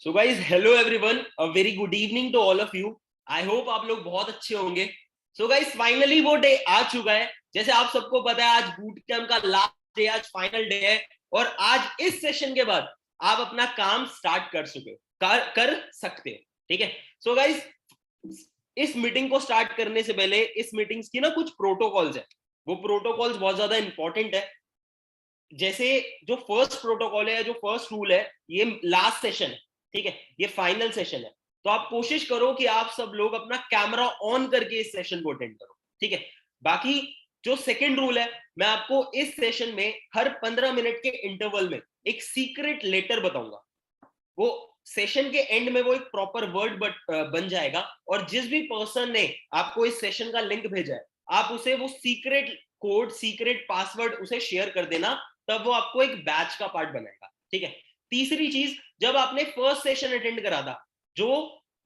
So guys hello everyone, a very good evening to all of you. I hope आप लोग बहुत अच्छे होंगे। सो गाइज फाइनली वो डे आ चुका है। जैसे आप सबको पता है, आज बूट कैंप का लास्ट डे, आज फाइनल डे है। और आज इस सेशन के बाद आप अपना काम स्टार्ट कर सकते हो। ठीक है। सो गाइज इस मीटिंग को स्टार्ट करने से पहले इस मीटिंग्स की ना कुछ प्रोटोकॉल्स है। वो प्रोटोकॉल्स बहुत ज्यादा इंपॉर्टेंट है। जैसे जो फर्स्ट प्रोटोकॉल है, जो फर्स्ट रूल है, ये लास्ट सेशन है। ठीक है, ये फाइनल सेशन है। तो आप कोशिश करो कि आप सब लोग अपना कैमरा ऑन करके इस सेशन को अटेंड करो। ठीक है। बाकी जो सेकंड रूल है, मैं आपको इस सेशन में हर 15 मिनट के इंटरवल में एक सीक्रेट लेटर बताऊंगा। वो सेशन के एंड में वो एक प्रॉपर वर्ड बन जाएगा। और जिस भी पर्सन ने आपको इस सेशन का लिंक भेजा है, आप उसे वो सीक्रेट कोड, सीक्रेट पासवर्ड उसे शेयर कर देना। तब वो आपको एक बैच का पार्ट बनाएगा। ठीक है। तीसरी चीज, जब आपने फर्स्ट सेशन अटेंड करा था, जो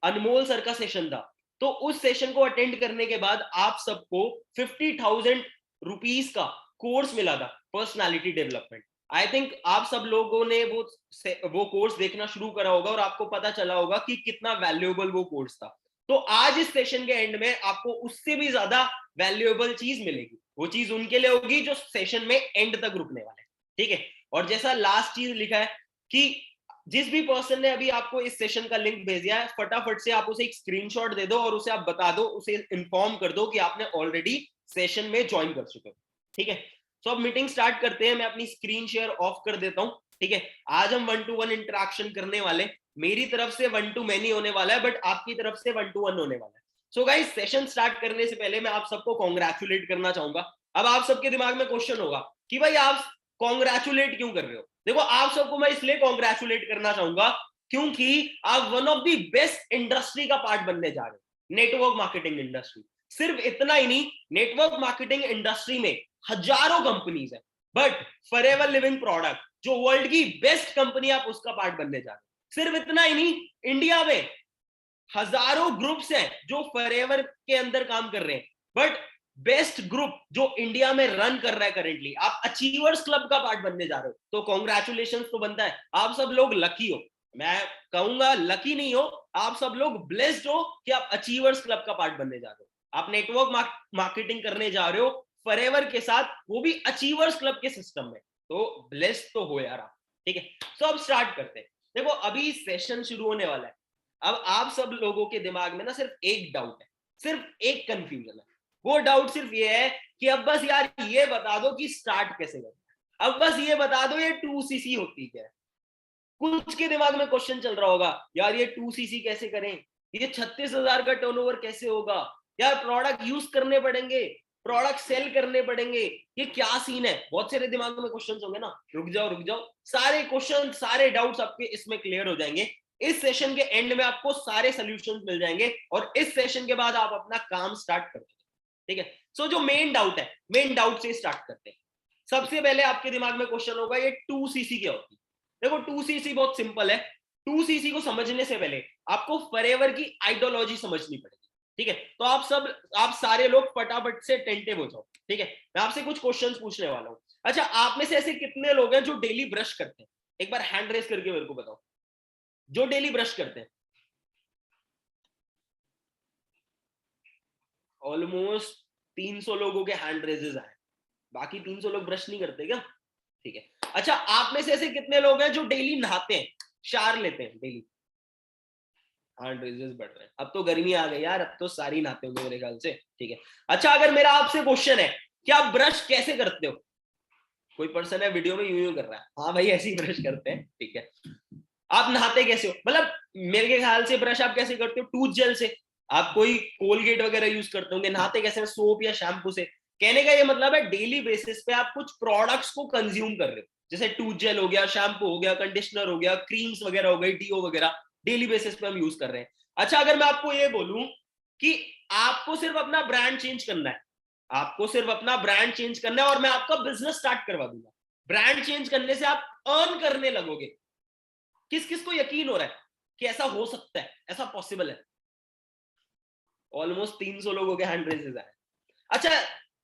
अनमोल सर का सेशन था, तो उस सेशन को अटेंड करने के बाद आप सबको 50,000 रुपीज का कोर्स मिला था, पर्सनालिटी डेवलपमेंट। आई थिंक आप सब लोगों ने वो कोर्स देखना शुरू करा होगा और आपको पता चला होगा कि कितना वैल्यूएबल वो कोर्स था। तो आज इस सेशन के एंड में आपको उससे भी ज्यादा वैल्यूएबल चीज मिलेगी। वो चीज उनके लिए होगी जो सेशन में एंड तक रुकने वाले। ठीक है। और जैसा लास्ट चीज लिखा है कि जिस भी पर्सन ने अभी आपको इस सेशन का लिंक भेजा है, फटाफट से आप उसे एक स्क्रीनशॉट दे दो और उसे आप बता दो, उसे इन्फॉर्म कर दो कि आपने ऑलरेडी सेशन में ज्वाइन कर चुके हो। ठीक है। तो अब मीटिंग स्टार्ट करते हैं। मैं अपनी स्क्रीन शेयर ऑफ कर देता हूं। ठीक है। आज हम 1-to-1 इंटरेक्शन करने वाले। मेरी तरफ से 1-to-many होने वाला है, बट आपकी तरफ से 1-to-1 होने वाला है। सो गाइस, सेशन स्टार्ट करने से पहले मैं आप सबको कॉन्ग्रेचुलेट करना चाहूंगा। अब आप सबके दिमाग में क्वेश्चन होगा कि भाई आप कॉन्ग्रेचुलेट क्यों कर रहे हो। देखो, आप सबको मैं इसलिए कॉन्ग्रेचुलेट करना चाहूंगा क्योंकि आप one of the best industry का पार्ट बनने जा रहे हो, नेटवर्क मार्केटिंग इंडस्ट्री। सिर्फ इतना ही नहीं, नेटवर्क मार्केटिंग इंडस्ट्री में हजारों कंपनीज है, बट फॉरएवर लिविंग प्रोडक्ट जो वर्ल्ड की बेस्ट कंपनी, आप उसका पार्ट बनने जा रहे हो। सिर्फ इतना ही नहीं, इंडिया में हजारों ग्रुप्स हैं जो फॉरएवर के अंदर काम कर रहे हैं, बट बेस्ट ग्रुप जो इंडिया में रन कर रहा है करेंटली, आप अचीवर्स क्लब का पार्ट बनने जा रहे हो। तो कॉन्ग्रेचुलेशन तो बनता है। आप सब लोग लकी हो। मैं कहूंगा लकी नहीं हो, आप सब लोग ब्लेस्ड हो कि आप अचीवर्स क्लब का पार्ट बनने जा रहे हो। आप नेटवर्क मार्केटिंग करने जा रहे हो फॉरएवर के साथ, वो भी अचीवर्स क्लब के सिस्टम में। तो ब्लेस्ड तो हो यार आप। ठीक है। तो अब स्टार्ट करते हैं। देखो, अभी सेशन शुरू होने वाला है। अब आप सब लोगों के दिमाग में ना सिर्फ एक डाउट है, सिर्फ एक कंफ्यूजन है। वो डाउट सिर्फ ये है कि अब बस यार ये बता दो कि स्टार्ट कैसे करना है। अब बस ये बता दो ये 2cc होती क्या है। कुछ के दिमाग में क्वेश्चन चल रहा होगा, यार ये 2cc कैसे करें, ये 36,000 का टर्नओवर कैसे होगा, यार प्रोडक्ट यूज करने पड़ेंगे, प्रोडक्ट सेल करने पड़ेंगे, ये क्या सीन है। बहुत सारे दिमाग में क्वेश्चंस होंगे ना। रुक जाओ रुक जाओ, सारे क्वेश्चन, सारे डाउट्स आपके इसमें क्लियर हो जाएंगे। इस सेशन के एंड में आपको सारे सोल्यूशंस मिल जाएंगे और इस सेशन के बाद आप अपना काम स्टार्ट कर देंगे। ठीक है। सो जो मेन डाउट है, मेन डाउट से स्टार्ट करते हैं। सबसे पहले आपके दिमाग में क्वेश्चन होगा, ये 2cc क्या होती है। देखो, 2cc बहुत सिंपल है। 2cc को समझने से पहले आपको फॉरएवर की आइडियोलॉजी समझनी पड़ेगी। ठीक है। तो आप सारे लोग फटाफट से टेंटिव हो जाओ। ठीक है। मैं आपसे कुछ क्वेश्चंस पूछने वाला हूं। अच्छा, आप में से ऐसे कितने लोग हैं जो डेली ब्रश करते हैं? एक बार हैंड रेस करके मेरे को बताओ, जो डेली ब्रश करते हैं। ऑलमोस्ट 300 लोगों के हैंड रेजेस आए। बाकी 300 लोग ब्रश नहीं करते क्या? ठीक है। अच्छा, आप में से ऐसे कितने लोग हैं जो डेली नहाते हैं, शावर लेते हैं डेली? हैंड रेजेस बढ़ रहे हैं। अब तो गर्मी आ गई यार, अब तो सारी नहाते होंगे मेरे ख्याल से। ठीक है। अच्छा, अगर मेरा आपसे क्वेश्चन है कि आप ब्रश कैसे करते हो, कोई पर्सन है वीडियो में यूं यूं कर रहा है, हाँ भाई ऐसे ही ब्रश करते हैं। ठीक है। आप नहाते कैसे हो? मतलब मेरे ख्याल से ब्रश आप कैसे करते हो? टूथ जेल से। आप कोई कोलगेट वगैरह यूज करते होंगे। नहाते कैसे? सोप या शैम्पू से। कहने का ये मतलब है डेली बेसिस पे आप कुछ प्रोडक्ट्स को कंज्यूम कर रहे हो, जैसे टूथ जेल हो गया, शैम्पू हो गया, कंडीशनर हो गया, क्रीम्स वगैरह हो गई, डीओ वगैरह, डेली बेसिस पे हम यूज कर रहे हैं। अच्छा, अगर मैं आपको ये बोलूं कि आपको सिर्फ अपना ब्रांड चेंज करना है, आपको सिर्फ अपना ब्रांड चेंज करना है और मैं आपका बिजनेस स्टार्ट करवा दूंगा, ब्रांड चेंज करने से आप अर्न करने लगोगे, किस किस को यकीन हो रहा है कि ऐसा हो सकता है, ऐसा पॉसिबल है? ऑलमोस्ट 300 लोगों के हैंड रेजेस आए। अच्छा,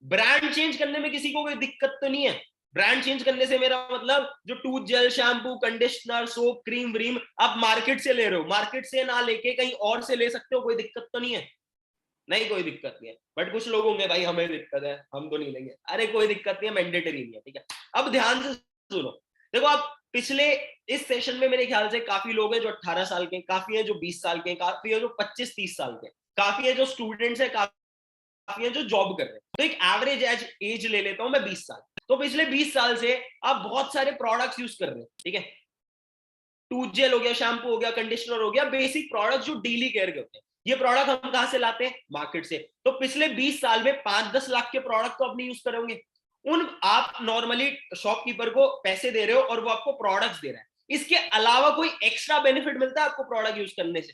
ब्रांड चेंज करने में किसी को कोई दिक्कत तो नहीं है? ब्रांड चेंज करने से मेरा मतलब जो tooth gel, shampoo, conditioner, soap, cream व्रीम आप मार्केट से ले रहे हो, मार्केट से ना लेके कहीं और से ले सकते हो, कोई दिक्कत तो नहीं है? नहीं, कोई दिक्कत नहीं है। बट कुछ लोग होंगे भाई हमें दिक्कत है, हम तो नहीं लेंगे। अरे कोई दिक्कत नहीं है, मैंडेटरी नहीं है, ठीक है। अब ध्यान से सुनो, देखो आप पिछले इस सेशन में मेरे ख्याल से काफी लोग हैं जो 18 साल के, काफी है जो 20 साल के, काफी है जो 25-30 साल के, काफी है जो स्टूडेंट्स है, काफी है जो जॉब कर रहे हैं। तो एक एवरेज एज ले लेता हूं मैं 20 साल। तो पिछले 20 साल से आप बहुत सारे प्रोडक्ट्स यूज कर रहे हैं, ठीक है। टूथ जेल हो गया, शैम्पू हो गया, कंडीशनर हो गया, बेसिक प्रोडक्ट जो डेली केयर के होते हैं। ये प्रोडक्ट हम कहां से लाते हैं? मार्केट से। तो पिछले 20 साल में 5-10 लाख के प्रोडक्ट तो अपने यूज करोगे। उन आप नॉर्मली शॉपकीपर को पैसे दे रहे हो और वो आपको प्रोडक्ट्स दे रहा है, इसके अलावा कोई एक्स्ट्रा बेनिफिट मिलता है आपको प्रोडक्ट यूज करने से?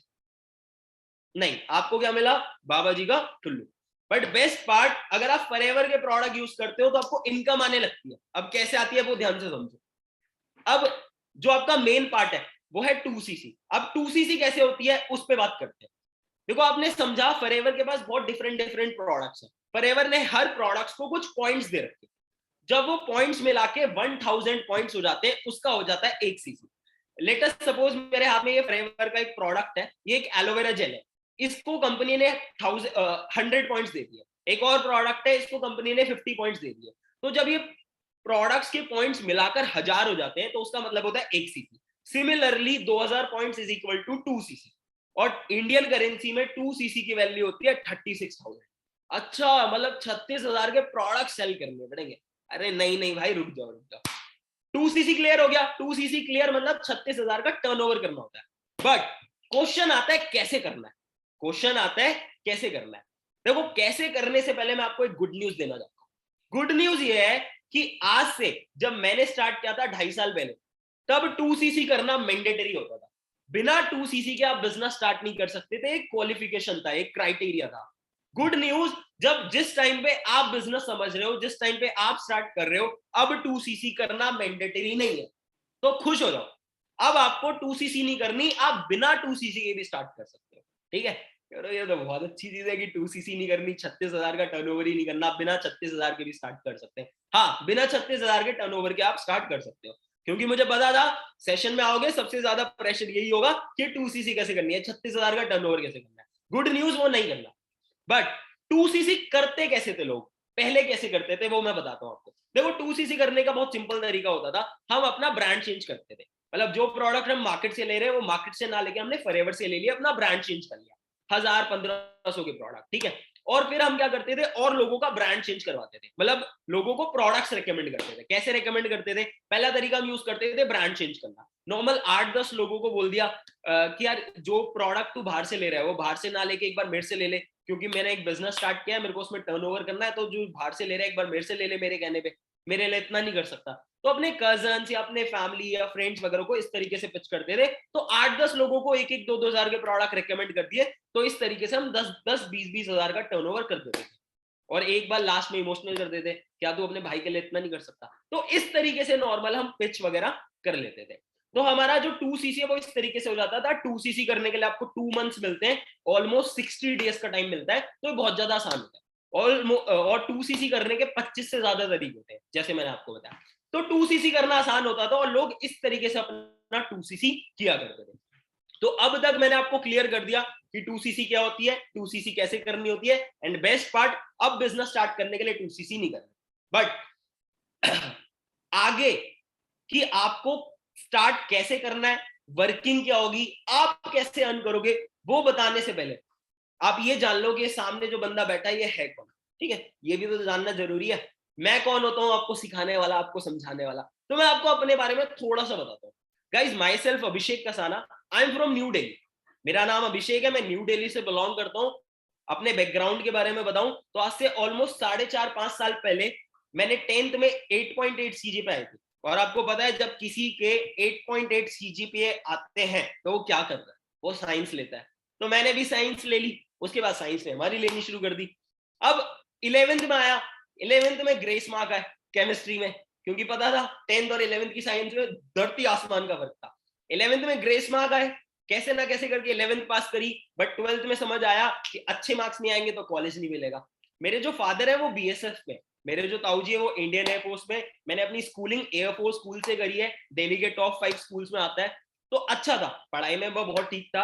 नहीं। आपको क्या मिला? बाबा जी का टुल्लू। बट बेस्ट पार्ट, अगर आप फॉरएवर के प्रोडक्ट यूज करते हो तो आपको इनकम आने लगती है। अब कैसे आती है वो ध्यान से समझो। अब जो आपका मेन पार्ट है वो है 2cc। अब 2cc कैसे होती है उस पर बात करते हैं। देखो आपने समझा, फॉरएवर के पास बहुत डिफरेंट डिफरेंट प्रोडक्ट्स हैं। फॉरएवर ने हर प्रोडक्ट्स को कुछ पॉइंट्स दे रखे। जब वो पॉइंट्स मिला के 1000 पॉइंट्स हो जाते हैं, उसका हो जाता है 1cc। लेटेस्ट सपोज मेरे हाथ में ये फॉरएवर का एक प्रोडक्ट है, ये एक एलोवेरा जेल है। इसको कंपनी ने 100 पॉइंट्स दे दिए। एक और प्रोडक्ट है, इसको कंपनी ने 50 पॉइंट्स दे दिए। तो जब ये प्रोडक्ट्स के पॉइंट्स मिलाकर 1000 हो जाते हैं तो उसका मतलब होता है 1cc। Similarly 2000 points is equal to 2cc। और इंडियन करेंसी में 2cc की वैल्यू होती है 36,000। अच्छा, मतलब 36,000 के प्रोडक्ट सेल करने पड़ेंगे? अरे नहीं नहीं भाई, रुक जाओ रुक जाओ। 2cc क्लियर हो गया? 2cc क्लियर मतलब 36,000 का टर्नओवर करना होता है। बट क्वेश्चन आता है कैसे करना है। क्वेश्चन आता है कैसे करना है। देखो, कैसे करने से पहले मैं आपको एक गुड न्यूज देना चाहता हूं। गुड न्यूज ये है कि आज से, जब मैंने स्टार्ट किया था 2.5 साल पहले, तब 2cc करना मैंडेटरी होता था। बिना 2cc के आप बिजनेस स्टार्ट नहीं कर सकते थे। एक क्वालिफिकेशन था, एक क्राइटेरिया था। गुड न्यूज, जब जिस टाइम पे आप बिजनेस समझ रहे हो, जिस टाइम पे आप स्टार्ट कर रहे हो, अब 2cc करना मैंडेटरी नहीं है। तो खुश हो जाओ, अब आपको 2cc नहीं करनी, आप बिना 2cc के भी स्टार्ट कर सकते हो, ठीक है। यार ये तो बहुत अच्छी चीज है कि 2cc नहीं करनी, 36,000 का टर्नओवर ही नहीं करना, बिना 36,000 के भी स्टार्ट कर सकते हैं। हाँ, बिना 36,000 के टर्नओवर के आप स्टार्ट कर सकते हो, क्योंकि मुझे पता था सेशन में आओगे सबसे ज्यादा प्रेशर यही होगा कि 2cc कैसे करनी है, 36,000 का टर्नओवर कैसे करना है। गुड न्यूज, वो नहीं करना। बट 2cc करते कैसे थे लोग, पहले कैसे करते थे, वो मैं बताता हूं आपको। देखो, 2cc करने का बहुत सिंपल तरीका होता था। हम अपना ब्रांड चेंज करते थे। मतलब जो प्रोडक्ट हम मार्केट से ले रहे हैं वो मार्केट से ना लेके हमने फॉरएवर से ले लिया, अपना ब्रांड चेंज कर लिया। 1000-1500 के प्रोडक्ट, ठीक है। और फिर हम क्या करते थे, और लोगों का ब्रांड चेंज करवाते थे। मतलब लोगों को प्रोडक्ट्स रेकमेंड करते थे। कैसे रेकमेंड करते थे? पहला तरीका हम यूज करते थे ब्रांड चेंज करना। नॉर्मल 8-10 लोगों को बोल दिया कि यार जो प्रोडक्ट तू बाहर से ले रहा है वो बाहर से ना लेके एक बार मेरे से ले ले, क्योंकि मैंने एक बिजनेस स्टार्ट किया है, मेरे को उसमें टर्नओवर करना है। तो जो बाहर से ले रहा है एक बार मेरे से ले ले, मेरे कहने पे। मेरे लिए इतना नहीं कर सकता। तो अपने कजन्स या अपने फैमिली या फ्रेंड्स वगैरह को इस तरीके से पिच करते थे। तो 8-10 लोगों को 1-1, 2-2 हजार के प्रोडक्ट रेकमेंड कर दिए। तो इस तरीके से हम 10-10, 20-20 हजार का टर्नओवर कर देते थे। और एक बार लास्ट में इमोशनल कर देते, क्या तू अपने भाई के लिए इतना नहीं कर सकता? तो इस तरीके से नॉर्मल हम पिच वगैरह कर लेते थे। तो हमारा जो 2cc है वो इस तरीके से हो जाता था। 2cc करने के लिए आपको 2 मंथ्स मिलते हैं, ऑलमोस्ट 60 डेज का टाइम मिलता है। तो बहुत ज्यादा आसान होता है। और 2cc करने के 25 से ज्यादा तरीके होते हैं, जैसे मैंने आपको बताया। तो 2cc करना आसान होता था और लोग इस तरीके से अपना 2cc किया करते थे। तो अब तक मैंने आपको क्लियर कर दिया कि 2cc क्या होती है, 2cc कैसे करनी होती है, एंड बेस्ट पार्ट, अब बिजनेस स्टार्ट करने के लिए 2cc नहीं करना। बट आगे कि आपको स्टार्ट कैसे करना है, वर्किंग क्या होगी, आप कैसे अर्न करोगे, वो बताने से पहले आप ये जान लो कि सामने जो बंदा बैठा है ये है कौन, ठीक है। ये भी तो जानना जरूरी है। मैं कौन होता हूँ आपको सिखाने वाला, आपको समझाने वाला। तो मैं आपको अपने बारे में थोड़ा सा बताता हूँ। Guys, my self Abhishek Kasana, I am from new Delhi. मेरा नाम अभिषेक है, मैं न्यू दिल्ली से बिलोंग करता हूँ। अपने बैकग्राउंड के बारे में बताऊं तो आज से ऑलमोस्ट 4.5-5 साल पहले मैंने 10th में 8.8 सीजीपीए आई थी। और आपको पता है जब किसी के 8.8 सीजीपीए आते हैं तो वो क्या करता है, वो साइंस लेता है। तो मैंने भी साइंस ले ली, उसके बाद साइंस ने हमारी लेनी शुरू कर दी। अब 11th में आया, 11th में ग्रेस मार्क आया केमिस्ट्री में, क्योंकि पता था 10th और 11th की साइंस में धरती आसमान का फर्क था। 11th में ग्रेस मार्क आए, कैसे ना कैसे करके 11th पास करी। बट 12th में समझ आया कि अच्छे मार्क्स नहीं आएंगे तो कॉलेज नहीं मिलेगा। मेरे जो फादर है वो बीएसएफ में, मेरे जो ताऊ जी है वो इंडियन एयरफोर्स में, मैंने अपनी स्कूलिंग एयरफोर्स स्कूल से करी है, दिल्ली के टॉप 5 स्कूल्स में आता है। तो अच्छा था, पढ़ाई में वो बहुत ठीक था,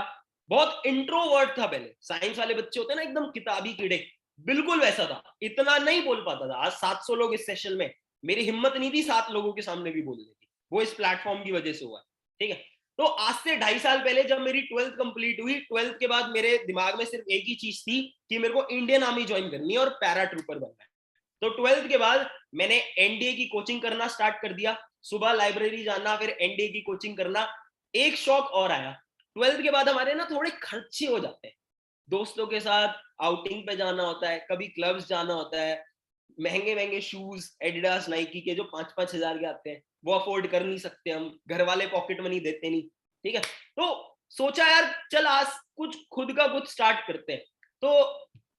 बहुत इंट्रोवर्ट था पहले, साइंस वाले बच्चे होते हैं ना एकदम किताबी कीड़े, बिल्कुल वैसा था, इतना नहीं बोल पाता था। आज 700 लोग इस सेशन में, मेरी हिम्मत नहीं थी 7 लोगों के सामने भी बोलने की, वो इस प्लेटफॉर्म की वजह से हुआ, ठीक है। तो आज से 2.5 साल पहले जब मेरी 12th कंप्लीट हुई, 12th के बाद मेरे दिमाग में सिर्फ एक ही चीज थी कि मेरे को इंडियन आर्मी ज्वाइन करनी है और पैरा ट्रूपर बनना है। तो 12th के बाद मैंने एनडीए की कोचिंग करना स्टार्ट कर दिया, सुबह लाइब्रेरी जाना, फिर एनडीए की कोचिंग करना। एक शौक और आया, 12th के बाद हमारे ना थोड़े खर्चे हो जाते हैं, दोस्तों के साथ आउटिंग पे जाना होता है, कभी क्लब्स जाना होता है, महंगे महंगे शूज एडिडास नाइकी के जो 5-5 हजार के आते हैं वो अफोर्ड कर नहीं सकते हम, घर वाले पॉकेट मनी देते नहीं, ठीक है। तो सोचा यार चल आज कुछ खुद का कुछ स्टार्ट करते हैं। तो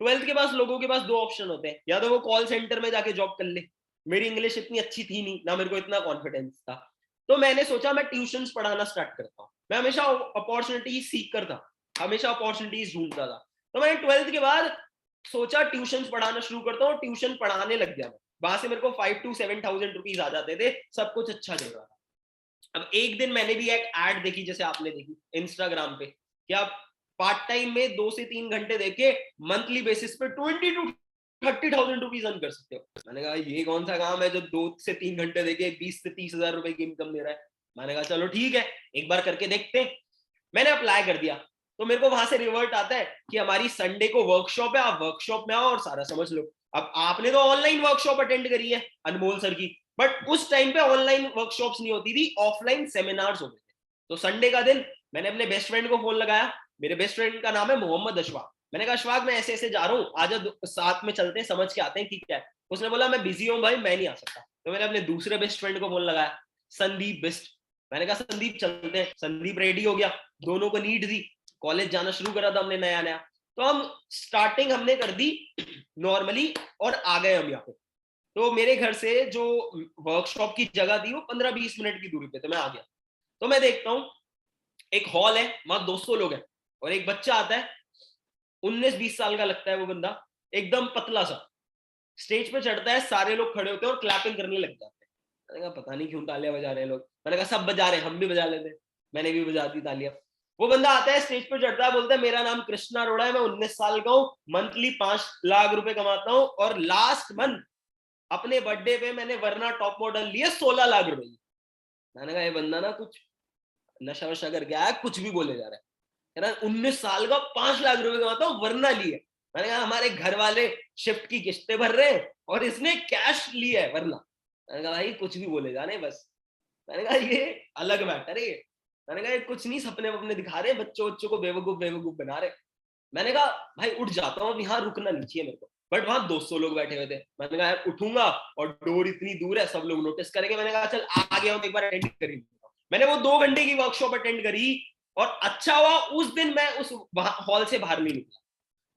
12th के पास लोगों के पास 2 ऑप्शन होते हैं, या तो वो कॉल सेंटर में जाके जॉब कर ले, मेरी इंग्लिश इतनी अच्छी थी नहीं ना, मेरे को इतना कॉन्फिडेंस था, तो मैंने सोचा मैं ट्यूशंस पढ़ाना स्टार्ट करता हूँ। मैं हमेशा अपॉर्चुनिटी सीकर था, हमेशा अपॉर्चुनिटीज ढूंढता था। तो मैंने 12th के बाद सोचा ट्यूशन पढ़ाना शुरू करता हूँ, ट्यूशन पढ़ाने लग गया मैं, वहां से मेरे को 5 to 7,000 रुपीज आ जाते थे, सब कुछ अच्छा चल रहा था। अब एक दिन मैंने भी एक एड देखी, जैसे आपने देखी इंस्टाग्राम पे, कि आप पार्ट टाइम में 2 से 3 घंटे देके मंथली बेसिस पे 20 to 30,000 रुपीज अर्न कर सकते हो। मैंने कहा ये कौन सा काम है जो 2 से 3 घंटे देके 20 से 30 हजार रुपए की इनकम दे रहा है। मैंने कहा चलो ठीक है, एक बार करके देखते हैं। मैंने अप्लाई कर दिया, तो मेरे को वहां से रिवर्ट आता है कि हमारी संडे को वर्कशॉप है, आप वर्कशॉप में आओ और सारा समझ लो। अब आपने तो ऑनलाइन वर्कशॉप अटेंड करी है अनमोल सर की, बट उस टाइम पे ऑनलाइन वर्कशॉप्स नहीं होती थी, ऑफलाइन सेमिनार्स होते थे। तो संडे का दिन मैंने अपने बेस्ट फ्रेंड को फोन लगाया, मेरे बेस्ट फ्रेंड का नाम है मोहम्मद अशफाक। मैंने कहा अशफाक मैं ऐसे ऐसे जा रहा हूँ, आज साथ में चलते हैं, समझ के आते हैं कि क्या है। उसने बोला मैं बिजी हूँ भाई, मैं नहीं आ सकता। तो मैंने अपने दूसरे बेस्ट फ्रेंड को फोन लगाया, संदीप बेस्ट। मैंने कहा संदीप चलते हैं। संदीप रेडी हो गया, दोनों को नीड दी, कॉलेज जाना शुरू करा था हमने नया नया। तो हम स्टार्टिंग हमने कर दी नॉर्मली और आ गए हम यहाँ पे। तो मेरे घर से जो वर्कशॉप की जगह थी वो 15-20 मिनट की दूरी पे, तो मैं आ गया। तो मैं देखता हूँ एक हॉल है, वहां 200 लोग हैं, और एक बच्चा आता है 19-20 साल का लगता है वो बंदा, एकदम पतला सा, स्टेज पे चढ़ता है, सारे लोग खड़े होते हैं और क्लैपिंग करने लग जाते हैं। मैंने कहा पता नहीं क्यों तालियां बजा रहे हैं लोग, मैंने कहा सब बजा रहे हैं हम भी बजा लेते हैं, मैंने भी बजा दी तालियां। वो बंदा आता है, स्टेज पे चढ़ता है, बोलता है मेरा नाम कृष्णा अरोड़ा है, मैं 19 साल का हूँ, मंथली 5 लाख रुपए कमाता हूँ, और लास्ट मंथ अपने बर्थडे पे मैंने वरना टॉप मॉडल लिए 16 लाख रुपए। मैंने कहा ये बंदा ना कुछ नशा वशा करके आया, कुछ भी बोले जा रहा है। कह रहा 19 साल का 5 लाख रुपए कमाता हूँ, वरना लिए। मैंने कहा हमारे घर वाले शिफ्ट की किस्तें भर रहे हैं और इसने कैश लिया है वरना। मैंने कहा भाई कुछ भी बोले जा रहे बस। मैंने कहा ये अलग मैटर है ये। मैंने कहा ये कुछ नहीं सपने वपने दिखा रहे, बच्चों बच्चों को बेवकूफ बेवकूफ बना रहे। मैंने कहा भाई उठ जाता हूँ, यहाँ रुकना नहीं चाहिए मेरे को, बट वहां 200 लोग बैठे हुए थे। मैंने कहा यार उठूंगा और डोर इतनी दूर है, सब लोग नोटिस करेंगे। मैंने कहा चल आ गया हूँ, एक बार अटेंड करी। मैंने वो 2 घंटे की वर्कशॉप अटेंड करी, और अच्छा हुआ उस दिन मैं उस हॉल से बाहर नहीं निकला।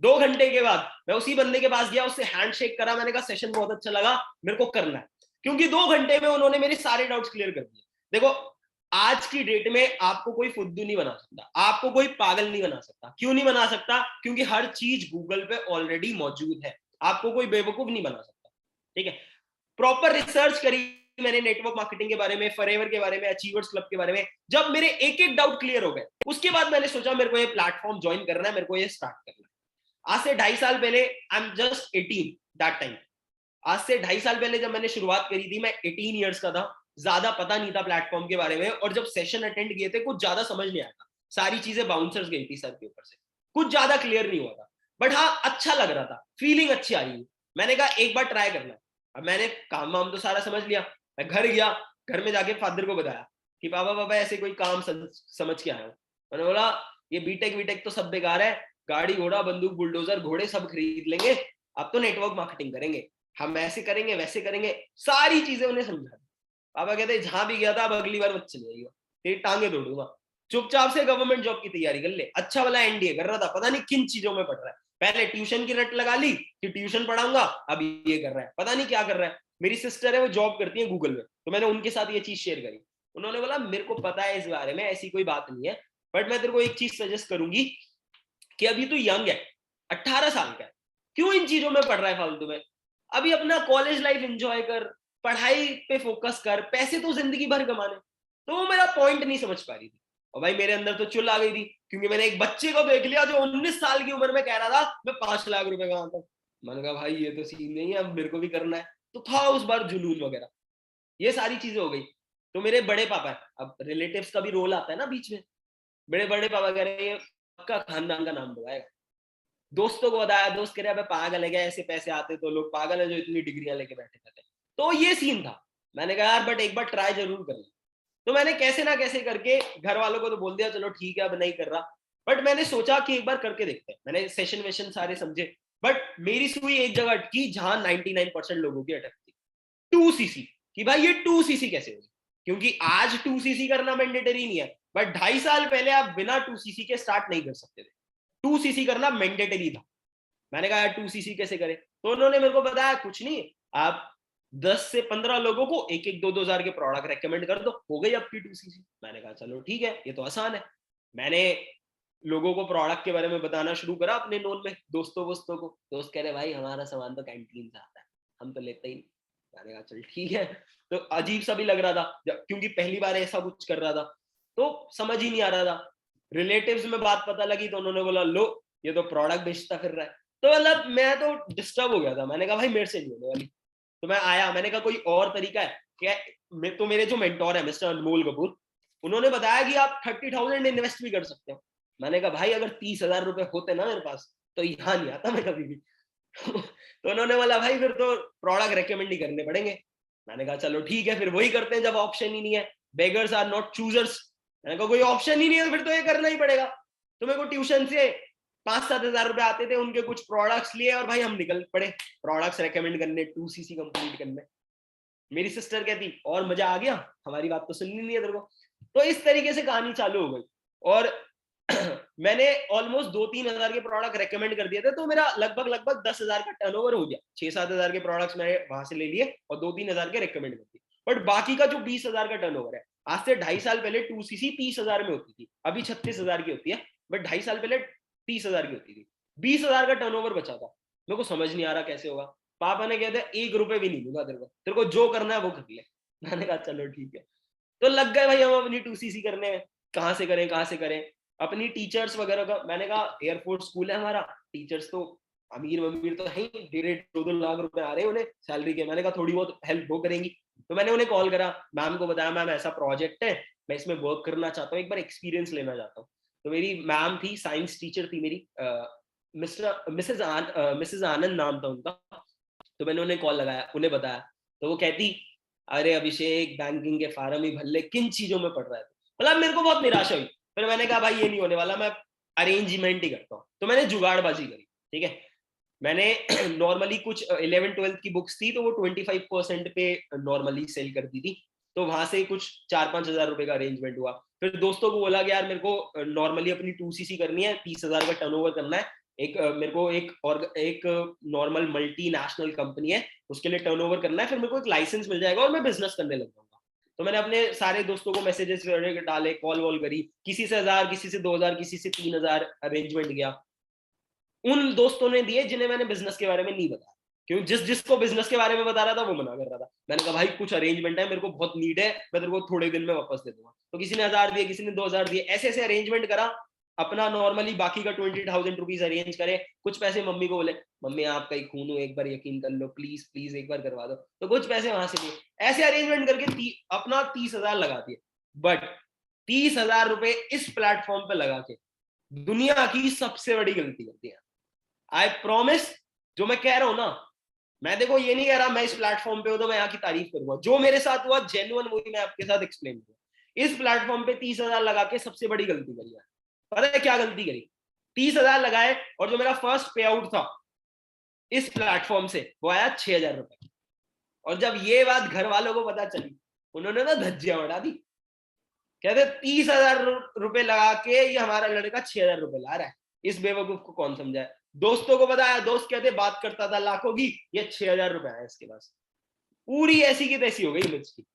2 घंटे के बाद मैं उसी बंदे के पास गया, उससे हैंडशेक करा, मैंने कहा सेशन बहुत अच्छा लगा, मेरे को करना है। क्योंकि 2 घंटे में उन्होंने मेरे सारे डाउट्स क्लियर कर दिए। देखो आज की डेट में आपको कोई फुद्दू नहीं बना सकता, आपको कोई पागल नहीं बना सकता। क्यों नहीं बना सकता? क्योंकि हर चीज गूगल पे ऑलरेडी मौजूद है, आपको कोई बेवकूफ नहीं बना सकता, ठीक है। प्रॉपर रिसर्च करी मैंने नेटवर्क मार्केटिंग के बारे में, फॉरएवर के बारे में, अचीवर्स क्लब के बारे में। जब मेरे एक एक डाउट क्लियर हो गए, उसके बाद मैंने सोचा मेरे को ये प्लेटफॉर्म ज्वाइन करना है, मेरे को ये स्टार्ट करना है। आज से 2.5 साल पहले, I am just 18 that time, आज से 2.5 साल पहले जब मैंने शुरुआत करी थी, मैं 18 ईयर्स का था, ज्यादा पता नहीं था प्लेटफॉर्म के बारे में, और जब सेशन अटेंड किए थे कुछ ज्यादा समझ नहीं आया था, सारी चीजें बाउंसर्स गई थी सर के ऊपर से, कुछ ज्यादा क्लियर नहीं हुआ था। बट हाँ अच्छा लग रहा था, फीलिंग अच्छी आ रही थी। मैंने कहा एक बार ट्राई करना है। अब मैंने काम वाम तो सारा समझ लिया, मैं घर गया, घर में जाके फादर को बताया कि पापा पापा ऐसे कोई काम समझ के आया हूँ। मैंने बोला ये बीटेक वीटेक तो सब बेकार है, गाड़ी घोड़ा बंदूक बुलडोजर घोड़े सब खरीद लेंगे, अब तो नेटवर्क मार्केटिंग करेंगे, हम ऐसे करेंगे वैसे करेंगे, सारी चीजें उन्हें समझा दी। पापा कहते जहां भी गया था अब अगली बार मत चले जाइएगा, तेरी टांगे तोड़ूंगा, चुपचाप से गवर्नमेंट जॉब की तैयारी कर ले। अच्छा वाला एनडीए कर रहा था, पता नहीं किन चीजों में पढ़ रहा है, पहले ट्यूशन की रट लगा ली कि ट्यूशन पढ़ाऊंगा, अब ये कर रहा है, पता नहीं क्या कर रहा है। मेरी सिस्टर है वो जॉब करती है गूगल में, तो मैंने उनके साथ ये चीज शेयर करी। उन्होंने बोला मेरे को पता है इस बारे में, ऐसी कोई बात नहीं है, बट मैं तेरे को एक चीज सजेस्ट करूंगी कि अभी तू यंग है, 18 साल का है, क्यों इन चीजों में पढ़ रहा है फालतू में? अभी अपना कॉलेज लाइफ एंजॉय कर, पढ़ाई पे फोकस कर, पैसे तो जिंदगी भर कमाने। तो वो मेरा पॉइंट नहीं समझ पा रही थी, और भाई मेरे अंदर तो चुल आ गई थी, क्योंकि मैंने एक बच्चे को देख लिया जो 19 साल की उम्र में कह रहा था मैं 5 लाख रुपए कमाता हूँ। मैंने कहा भाई ये तो सीन नहीं है, अब मेरे को भी करना है। तो था उस बार जुनून वगैरह, ये सारी चीजें हो गई। तो मेरे बड़े पापा है, अब रिलेटिव्स का भी रोल आता है ना बीच में, बड़े बड़े पापा कह रहे हैं आपका खानदान का नाम डुबाएगा। दोस्तों को बताया, दोस्त कह रहे हैं पागल है क्या, ऐसे पैसे आते तो लोग पागल है जो इतनी डिग्रियां लेके बैठे रहते हैं। तो ये सीन था। मैंने कहा यार बट एक बार ट्राई जरूर कर ले। तो मैंने कैसे ना कैसे करके घर वालों को तो बोल दिया चलो ठीक है अब नहीं कर रहा, बट मैंने सोचा कि एक बार करके देखते हैं। मैंने सेशन वेशन सारे समझे, बट मेरी सुई एक जगह अटकी जहां 99% लोगों की अटकती, 2cc। कि भाई ये 2cc कैसे होगी, क्योंकि आज 2cc करना मैंडेटरी नहीं है, बट 2.5 साल पहले आप बिना 2cc के स्टार्ट नहीं कर सकते थे। 2cc करना मैंडेटरी था। मैंने कहा 2cc कैसे करें, तो उन्होंने मेरे को बताया कुछ नहीं, आप 10 से 15 लोगों को एक एक 2-2 हजार के प्रोडक्ट रेकमेंड कर दो, हो गई आपकी 2cc। मैंने कहा चलो ठीक है, ये तो आसान है। मैंने लोगों को प्रोडक्ट के बारे में बताना शुरू करा अपने नोन में, दोस्तों वोस्तों को। दोस्त कह रहे भाई हमारा सामान तो कैंटीन से आता है, हम तो लेते ही नहीं। मैंने कहा चल ठीक है। तो अजीब सा भी लग रहा था क्योंकि पहली बार ऐसा कुछ कर रहा था, तो समझ ही नहीं आ रहा था। रिलेटिव्स में बात पता लगी तो उन्होंने बोला लो ये तो प्रोडक्ट बेचता फिर रहा है। तो मतलब मैं तो डिस्टर्ब हो गया था। मैंने कहा भाई मेरे से नहीं होने वाली। तो मैं आया, मैंने कहा कोई और तरीका है क्या? तो मेरे जो मेंटोर है मिस्टर अनमोल कपूर, उन्होंने बताया कि आप 30,000 इन्वेस्ट भी कर सकते हो। मैंने कहा भाई अगर 30,000 रुपए होते ना मेरे पास तो यहाँ नहीं आता मैं कभी भी। तो उन्होंने बोला भाई फिर तो प्रोडक्ट रेकमेंड ही करने पड़ेंगे। मैंने कहा चलो ठीक है फिर वही करते हैं जब ऑप्शन ही नहीं है। Beggars are not choosers. मैंने कहा कोई ऑप्शन ही नहीं है फिर तो ये करना ही पड़ेगा। तो मेरे को ट्यूशन से 5-7 हजार रुपए आते थे, उनके कुछ प्रोडक्ट्स लिए और भाई हम निकल पड़े प्रोडक्ट्स रेकमेंड करने, 2cc कंप्लीट करने। मेरी सिस्टर कहती और मजा आ गया, हमारी बात तो सुननी नहीं है तेरे को। तो इस तरीके से कहानी चालू हो गई, और मैंने ऑलमोस्ट 2-3 हजार के प्रोडक्ट रेकमेंड कर दिए थे, तो मेरा लगभग 10 हजार का टर्नओवर हो गया। 6-7 हजार के प्रोडक्ट्स मैंने वहां से ले लिए और 2-3 हजार के रेकमेंड कर दिए। बट बाकी का जो 20 हजार का टर्नओवर है, आज से 2.5 साल पहले 2cc 30 हजार में होती थी, अभी 36 हजार की होती है, बट 2.5 साल पहले 30 हजार की होती थी। 20 हजार का टर्नओवर बचा था। मेरे को समझ नहीं आ रहा कैसे होगा। पापा ने कहते 1 रुपए भी नहीं दूंगा तेरे को जो करना है वो कर ले। मैंने कहा चलो ठीक है। तो लग गए भाई हम अपनी 2cc करने में। कहाँ से करें कहाँ से करें। अपनी टीचर्स वगैरह का, मैंने कहा एयरफोर्स स्कूल है हमारा, टीचर्स तो अमीर अमीर तो है ही, 1.5-2 लाख रुपए आ रहे हैं उन्हें सैलरी के। मैंने कहा थोड़ी बहुत हेल्प वो करेंगी। तो मैंने उन्हें कॉल करा, मैम को बताया मैम ऐसा प्रोजेक्ट है, मैं इसमें वर्क करना चाहता हूँ, एक बार एक्सपीरियंस लेना चाहता हूँ। तो मेरी मैम थी, साइंस टीचर थी मेरी, मिसेज आनंद नाम था उनका। तो मैंने उन्हें कॉल लगाया, उन्हें बताया, तो वो कहती अरे अभिषेक बैंकिंग के फार्म ही भर ले, किन चीजों में पढ़ रहा है। मतलब मेरे को बहुत निराशा हुई। फिर मैंने कहा भाई ये नहीं होने वाला, मैं अरेंजमेंट ही करता हूँ। तो मैंने जुगाड़बाजी करी, ठीक है। मैंने नॉर्मली कुछ 11th-12th की बुक्स थी तो वो 25% पे नॉर्मली सेल कर दी थी। तो वहां से कुछ 4-5 हजार रुपए का अरेंजमेंट हुआ। फिर दोस्तों को बोला कि यार मेरे को नॉर्मली अपनी 2cc करनी है, 30,000 का टर्नओवर करना है। मेरे को एक नॉर्मल मल्टीनेशनल कंपनी है, उसके लिए टर्नओवर करना है, फिर मेरे को एक लाइसेंस मिल जाएगा और मैं बिजनेस करने लग जाऊंगा। तो मैंने अपने सारे दोस्तों को मैसेजेस डाले, कॉल वॉल करी, किसी से 1000, किसी से 2000, किसी से 3000 अरेंजमेंट किया। उन दोस्तों ने दिए जिन्हें मैंने बिजनेस के बारे में नहीं बताया, क्यों जिसको बिजनेस के बारे में बता रहा था वो मना कर रहा था। मैंने कहा भाई कुछ अरेंजमेंट है, मेरे को बहुत नीड है, मैं तेरे को थोड़े दिन में वापस दे दूंगा। तो किसी ने 1000 दिए, किसी ने 2000 दिए, ऐसे ऐसे अरेंजमेंट करा अपना। नॉर्मली बाकी का 20,000 रुपीज अरेंज करे। कुछ पैसे मम्मी को बोले मम्मी आपका ही खून हो, एक बार यकीन कर लो, प्लीज प्लीज एक बार करवा दो। तो कुछ पैसे वहां से दिए, ऐसे अरेंजमेंट करके अपना 30,000 लगा दिए। बट 30,000 रुपए इस प्लेटफॉर्म पे लगा के दुनिया की सबसे बड़ी गलती कर दी। आई प्रॉमिस, जो मैं कह रहा हूं ना, मैं देखो ये नहीं कह रहा मैं इस प्लेटफॉर्म पे हूं तो मैं यहाँ की तारीफ करूंगा, जो मेरे साथ हुआ जेन्युइन वही मैं आपके साथ एक्सप्लेन करूंगा। इस प्लेटफॉर्म पे 30,000 लगा के सबसे बड़ी गलती करी है। पता है क्या गलती करी? 30,000 लगाए और जो मेरा फर्स्ट पे आउट था इस प्लेटफॉर्म से वो आया 6,000 रुपए। और जब ये बात घर वालों को पता चली, उन्होंने ना धज्जियां उड़ा दी। कहते 30,000 रुपए लगा के ये हमारा लड़का 6,000 रुपए ला रहा है, इस बेवकूफ को कौन समझाए। दोस्तों को बताया, दोस्त कहते बात करता था लाखों की, ये 6,000 रुपए आए इसके पास। पूरी ऐसी की तैसी हो गई इमेज की।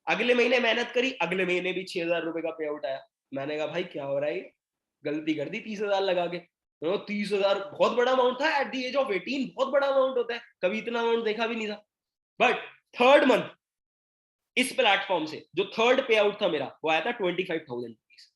अगले महीने मेहनत करी, अगले महीने भी 6,000 रुपए का पे आउट आया। मैंने कहा भाई क्या हो रहा है, गलती कर दी 30,000 लगा के। 30,000 बहुत बड़ा अमाउंट था एट द एज ऑफ 18, बहुत बड़ा अमाउंट होता है, कभी इतना अमाउंट देखा भी नहीं था। बट थर्ड मंथ इस प्लेटफॉर्म से जो थर्ड पे आउट था मेरा, वो आया था 25,000 रुपीज।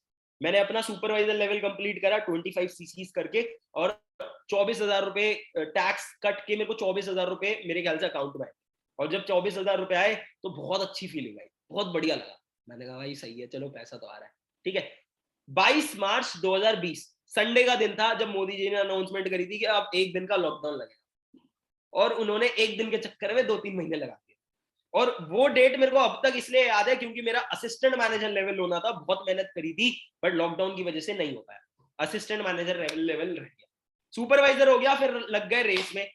मैंने अपना सुपरवाइजर लेवल कंप्लीट करा 25 सीसीज करके, और 24,000 रुपए टैक्स कट के मेरे को 24,000 रुपए मेरे ख्याल से अकाउंट में आए। और जब 24,000 रुपए आए तो बहुत अच्छी फीलिंग आई, बहुत बढ़िया लगा। मैंने कहा भाई सही है, चलो पैसा तो आ रहा है, ठीक है। 22 मार्च 2020 संडे का दिन था, जब मोदी जी ने अनाउंसमेंट करी थी कि अब एक दिन का लॉकडाउन लगेगा, और उन्होंने एक दिन के चक्कर में 2-3 महीने लगा दिए। और वो डेट मेरे को अब तक इसलिए याद है क्योंकि मेरा असिस्टेंट मैनेजर लेवल होना था, बहुत मेहनत करी थी, बट लॉकडाउन की वजह से नहीं हो पाया। असिस्टेंट मैनेजर लेवल रह गया, सुपरवाइजर हो गया, फिर लग गए रेस में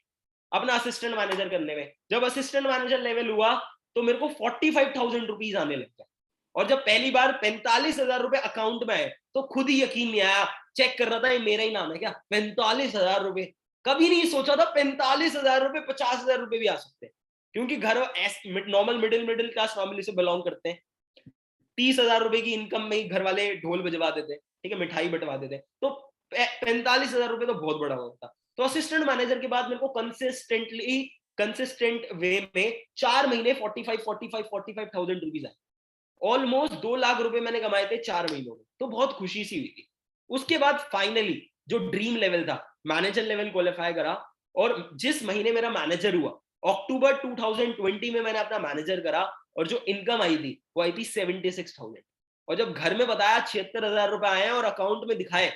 अपना असिस्टेंट मैनेजर करने में। जब असिस्टेंट मैनेजर लेवल हुआ तो मेरे को 45,000 रुपीज आने लग गए। और जब पहली बार 45,000 रुपए अकाउंट में आए तो खुद ही यकीन नहीं आया, चेक कर रहा था ये मेरा ही नाम है क्या, 45,000 रुपए। कभी नहीं सोचा था 45,000 रुपए 50,000 रुपए भी आ सकते हैं, क्योंकि घर नॉर्मल मिडिल क्लास फैमिली से बिलोंग करते हैं। 30,000 रुपए की इनकम में ही घर वाले ढोल बजवा देते, ठीक है, मिठाई बंटवा देते, तो 45,000 रुपए तो बहुत बड़ा अमाउंट था। तो असिस्टेंट मैनेजर के बाद मेरे को कंसिस्टेंट वे में 4 महीने 45,000 रुपीज आए। ऑलमोस्ट 2 लाख रुपए मैंने कमाए थे 4 महीनों में, तो बहुत खुशी सी हुई थी। उसके बाद फाइनली जो ड्रीम लेवल था, मैनेजर लेवल क्वालिफाई करा, और जिस महीने मेरा मैनेजर हुआ, अक्टूबर 2020 में मैंने अपना मैनेजर करा, और जो इनकम आई थी वो आई थी 76,000। और जब घर में बताया 76,000 रुपए आए हैं और अकाउंट में दिखाए,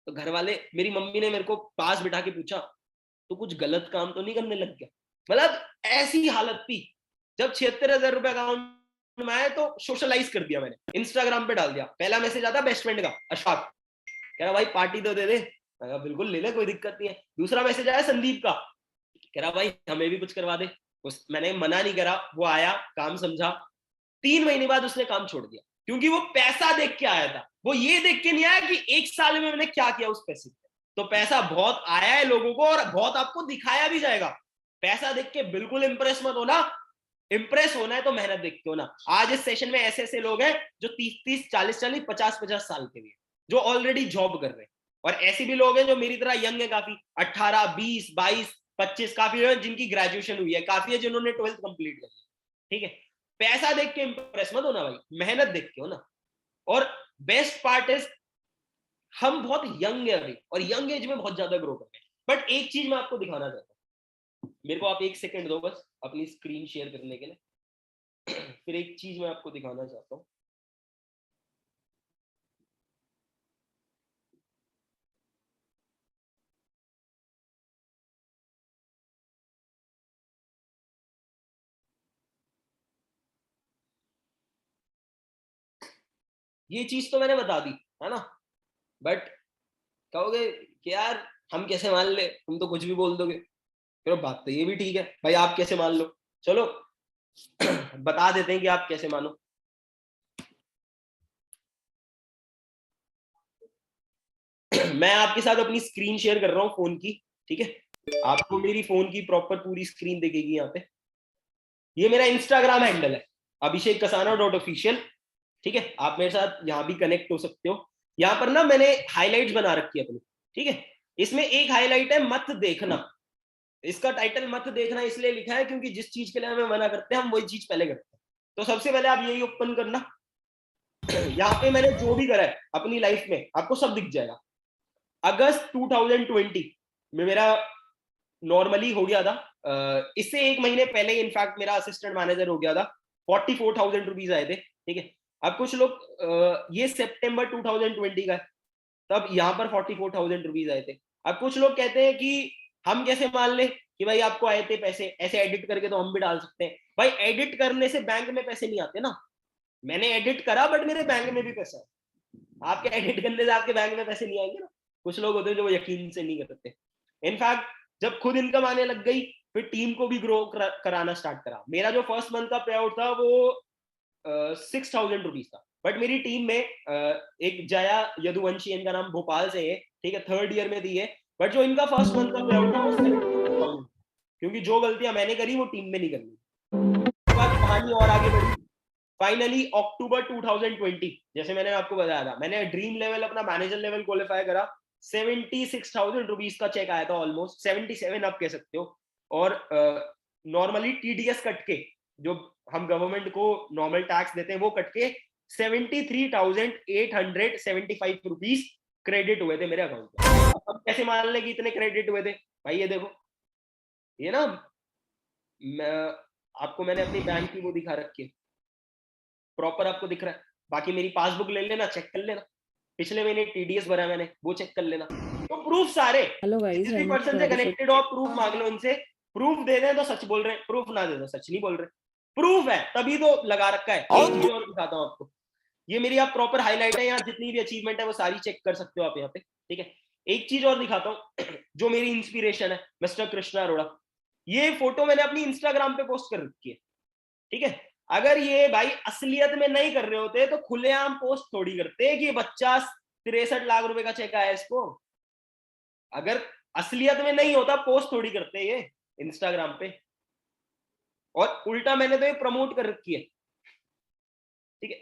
तो घर वाले, मेरी मम्मी ने मेरे को पास बिठा के पूछा तो कुछ गलत काम तो नहीं करने लग गया। मतलब ऐसी हालत थी। जब 76,000 रुपए अकाउंट में आए तो सोशलाइज कर दिया, मैंने इंस्टाग्राम पे डाल दिया। पहला मैसेज आता बेस्ट फ्रेंड का, अशफाक, कह रहा भाई पार्टी तो दे दे। बिल्कुल ले ले, कोई दिक्कत नहीं है। दूसरा मैसेज आया संदीप का, कह रहा भाई हमें भी कुछ करवा दे। मैंने मना नहीं करा, वो आया, काम समझा। 3 महीने बाद उसने काम छोड़ दिया, क्योंकि वो पैसा देख के आया था, वो ये देख के नहीं आया कि 1 साल में मैंने क्या किया उस पैसे पे। तो पैसा बहुत आया है लोगों को, और बहुत आपको दिखाया भी जाएगा। पैसा देख के बिल्कुल इंप्रेस मत होना, इंप्रेस होना है तो मेहनत देख के होना। आज इस सेशन में ऐसे ऐसे लोग हैं जो 30-30, 40-40, 50-50 साल के भी, जो ऑलरेडी जॉब कर रहे हैं, और ऐसे भी लोग हैं जो मेरी तरह यंग है काफी, 18, 20, 22, 25, काफी है जिनकी ग्रेजुएशन हुई है, काफी है जिन्होंने 12th कंप्लीट कर ठीक है। पैसा देख के इंप्रेस मत होना भाई, मेहनत देख के हो ना। और बेस्ट पार्ट इज, हम बहुत यंग है अभी, और यंग एज में बहुत ज्यादा ग्रो कर रहे हैं। बट एक चीज मैं आपको दिखाना चाहता हूँ, मेरे को आप 1 सेकंड दो बस अपनी स्क्रीन शेयर करने के लिए। फिर एक चीज मैं आपको दिखाना चाहता हूँ। ये चीज तो मैंने बता दी है ना, बट कहोगे कि यार हम कैसे मान ले, तुम तो कुछ भी बोल दोगे। फिर बात तो ये भी ठीक है भाई, आप कैसे मान लो, चलो बता देते हैं कि आप कैसे मानो। मैं आपके साथ अपनी स्क्रीन शेयर कर रहा हूँ फोन की, ठीक है। आपको मेरी फोन की प्रॉपर पूरी स्क्रीन दिखेगी यहाँ पे। ये मेरा इंस्टाग्राम हैंडल है, अभिषेक कसाना .official, ठीक है। आप मेरे साथ यहाँ भी कनेक्ट हो सकते हो। यहाँ पर ना मैंने हाईलाइट्स बना रखी है अपनी, ठीक है। इसमें एक हाईलाइट है मत देखना। इसका टाइटल मत देखना इसलिए लिखा है क्योंकि जिस चीज के लिए हमें मना करते हैं हम वही चीज पहले करते हैं। तो सबसे पहले आप यही ओपन करना। यहाँ पे मैंने जो भी करा है अपनी लाइफ में आपको सब दिख जाएगा। अगस्त 2020 में मेरा नॉर्मली हो गया था, इससे 1 महीने पहले इनफैक्ट मेरा असिस्टेंट मैनेजर हो गया था। 44,000 रुपीज आए थे, ठीक है। अब कुछ लोग, ये सितंबर 2020 का है, तब यहाँ पर 44,000 रुपीज आए थे। अब कुछ लोग कहते हैं कि हम कैसे मान ले कि भाई आपको आए थे पैसे, ऐसे एडिट करके तो हम भी डाल सकते हैं। भाई एडिट करने से बैंक में पैसे नहीं आते ना। मैंने एडिट करा बट मेरे बैंक में भी पैसा है। आपके एडिट करने से आपके बैंक में पैसे नहीं आएंगे ना। कुछ लोग होते हैं जो यकीन से नहीं करते। इनफैक्ट जब खुद इनकम आने लग गई, फिर टीम को भी ग्रो कराना स्टार्ट करा। मेरा जो फर्स्ट मंथ का पे आउट था वो 6,000 रुपीज था, बट मेरी टीम में एक जया यदुवंशी, इनका नाम भोपाल से है, ठीक है, 3rd ईयर में दी है। बट जो इनका फर्स्ट मंथ का पे आउट था वो 70,000, क्योंकि जो गलतियां मैंने करी वो टीम में नहीं करनी। उसके बाद कहानी और आगे बढ़ी। फाइनली अक्टूबर 2020, जैसे मैंने आपको बताया था, मैंने ड्रीम लेवल अपना मैनेजर लेवल क्वालिफाई करा। 76,000 रुपीज का चेक आया था, ऑलमोस्ट 77 आप कह सकते हो। और नॉर्मली टीडीएस कट के, जो हम गवर्नमेंट को नॉर्मल टैक्स देते हैं, वो कट के 73,875 रुपीज क्रेडिट हुए थे मेरे अकाउंट में। अब हम कैसे मान लें कि इतने क्रेडिट हुए थे भाई? ये देखो, ये ना, मैं आपको, मैंने अपनी बैंक की वो दिखा रखी है, प्रॉपर आपको दिख रहा है। बाकी मेरी पासबुक ले लेना, चेक कर लेना, पिछले महीने टीडीएस भरा मैंने, वो चेक कर लेना। तो प्रूफ सारे, जिस भी पर्सन से कनेक्टेड हो प्रूफ मांग लो इनसे, प्रूफ दे दें तो सच बोल रहे हैं, प्रूफ ना दे दो सच नहीं बोल रहे। प्रूफ है तभी तो लगा रखा है। एक चीज और दिखाता हूँ आपको, ये मेरी आप प्रॉपर हाईलाइट है, यहाँ जितनी भी अचीवमेंट है वो सारी चेक कर सकते हो आप यहाँ पे, ठीक है। एक चीज और दिखाता हूँ जो मेरी इंस्पिरेशन है, मिस्टर कृष्णा अरोड़ा। ये फोटो मैंने अपनी इंस्टाग्राम पे पोस्ट कर रखी है, ठीक है। अगर ये भाई असलियत में नहीं कर रहे होते तो खुलेआम पोस्ट थोड़ी करते कि बच्चा 63 लाख रुपए का चेक आया इसको। अगर असलियत में नहीं होता पोस्ट थोड़ी करते ये इंस्टाग्राम पे, और उल्टा मैंने तो ये प्रमोट कर रखी है, ठीक है।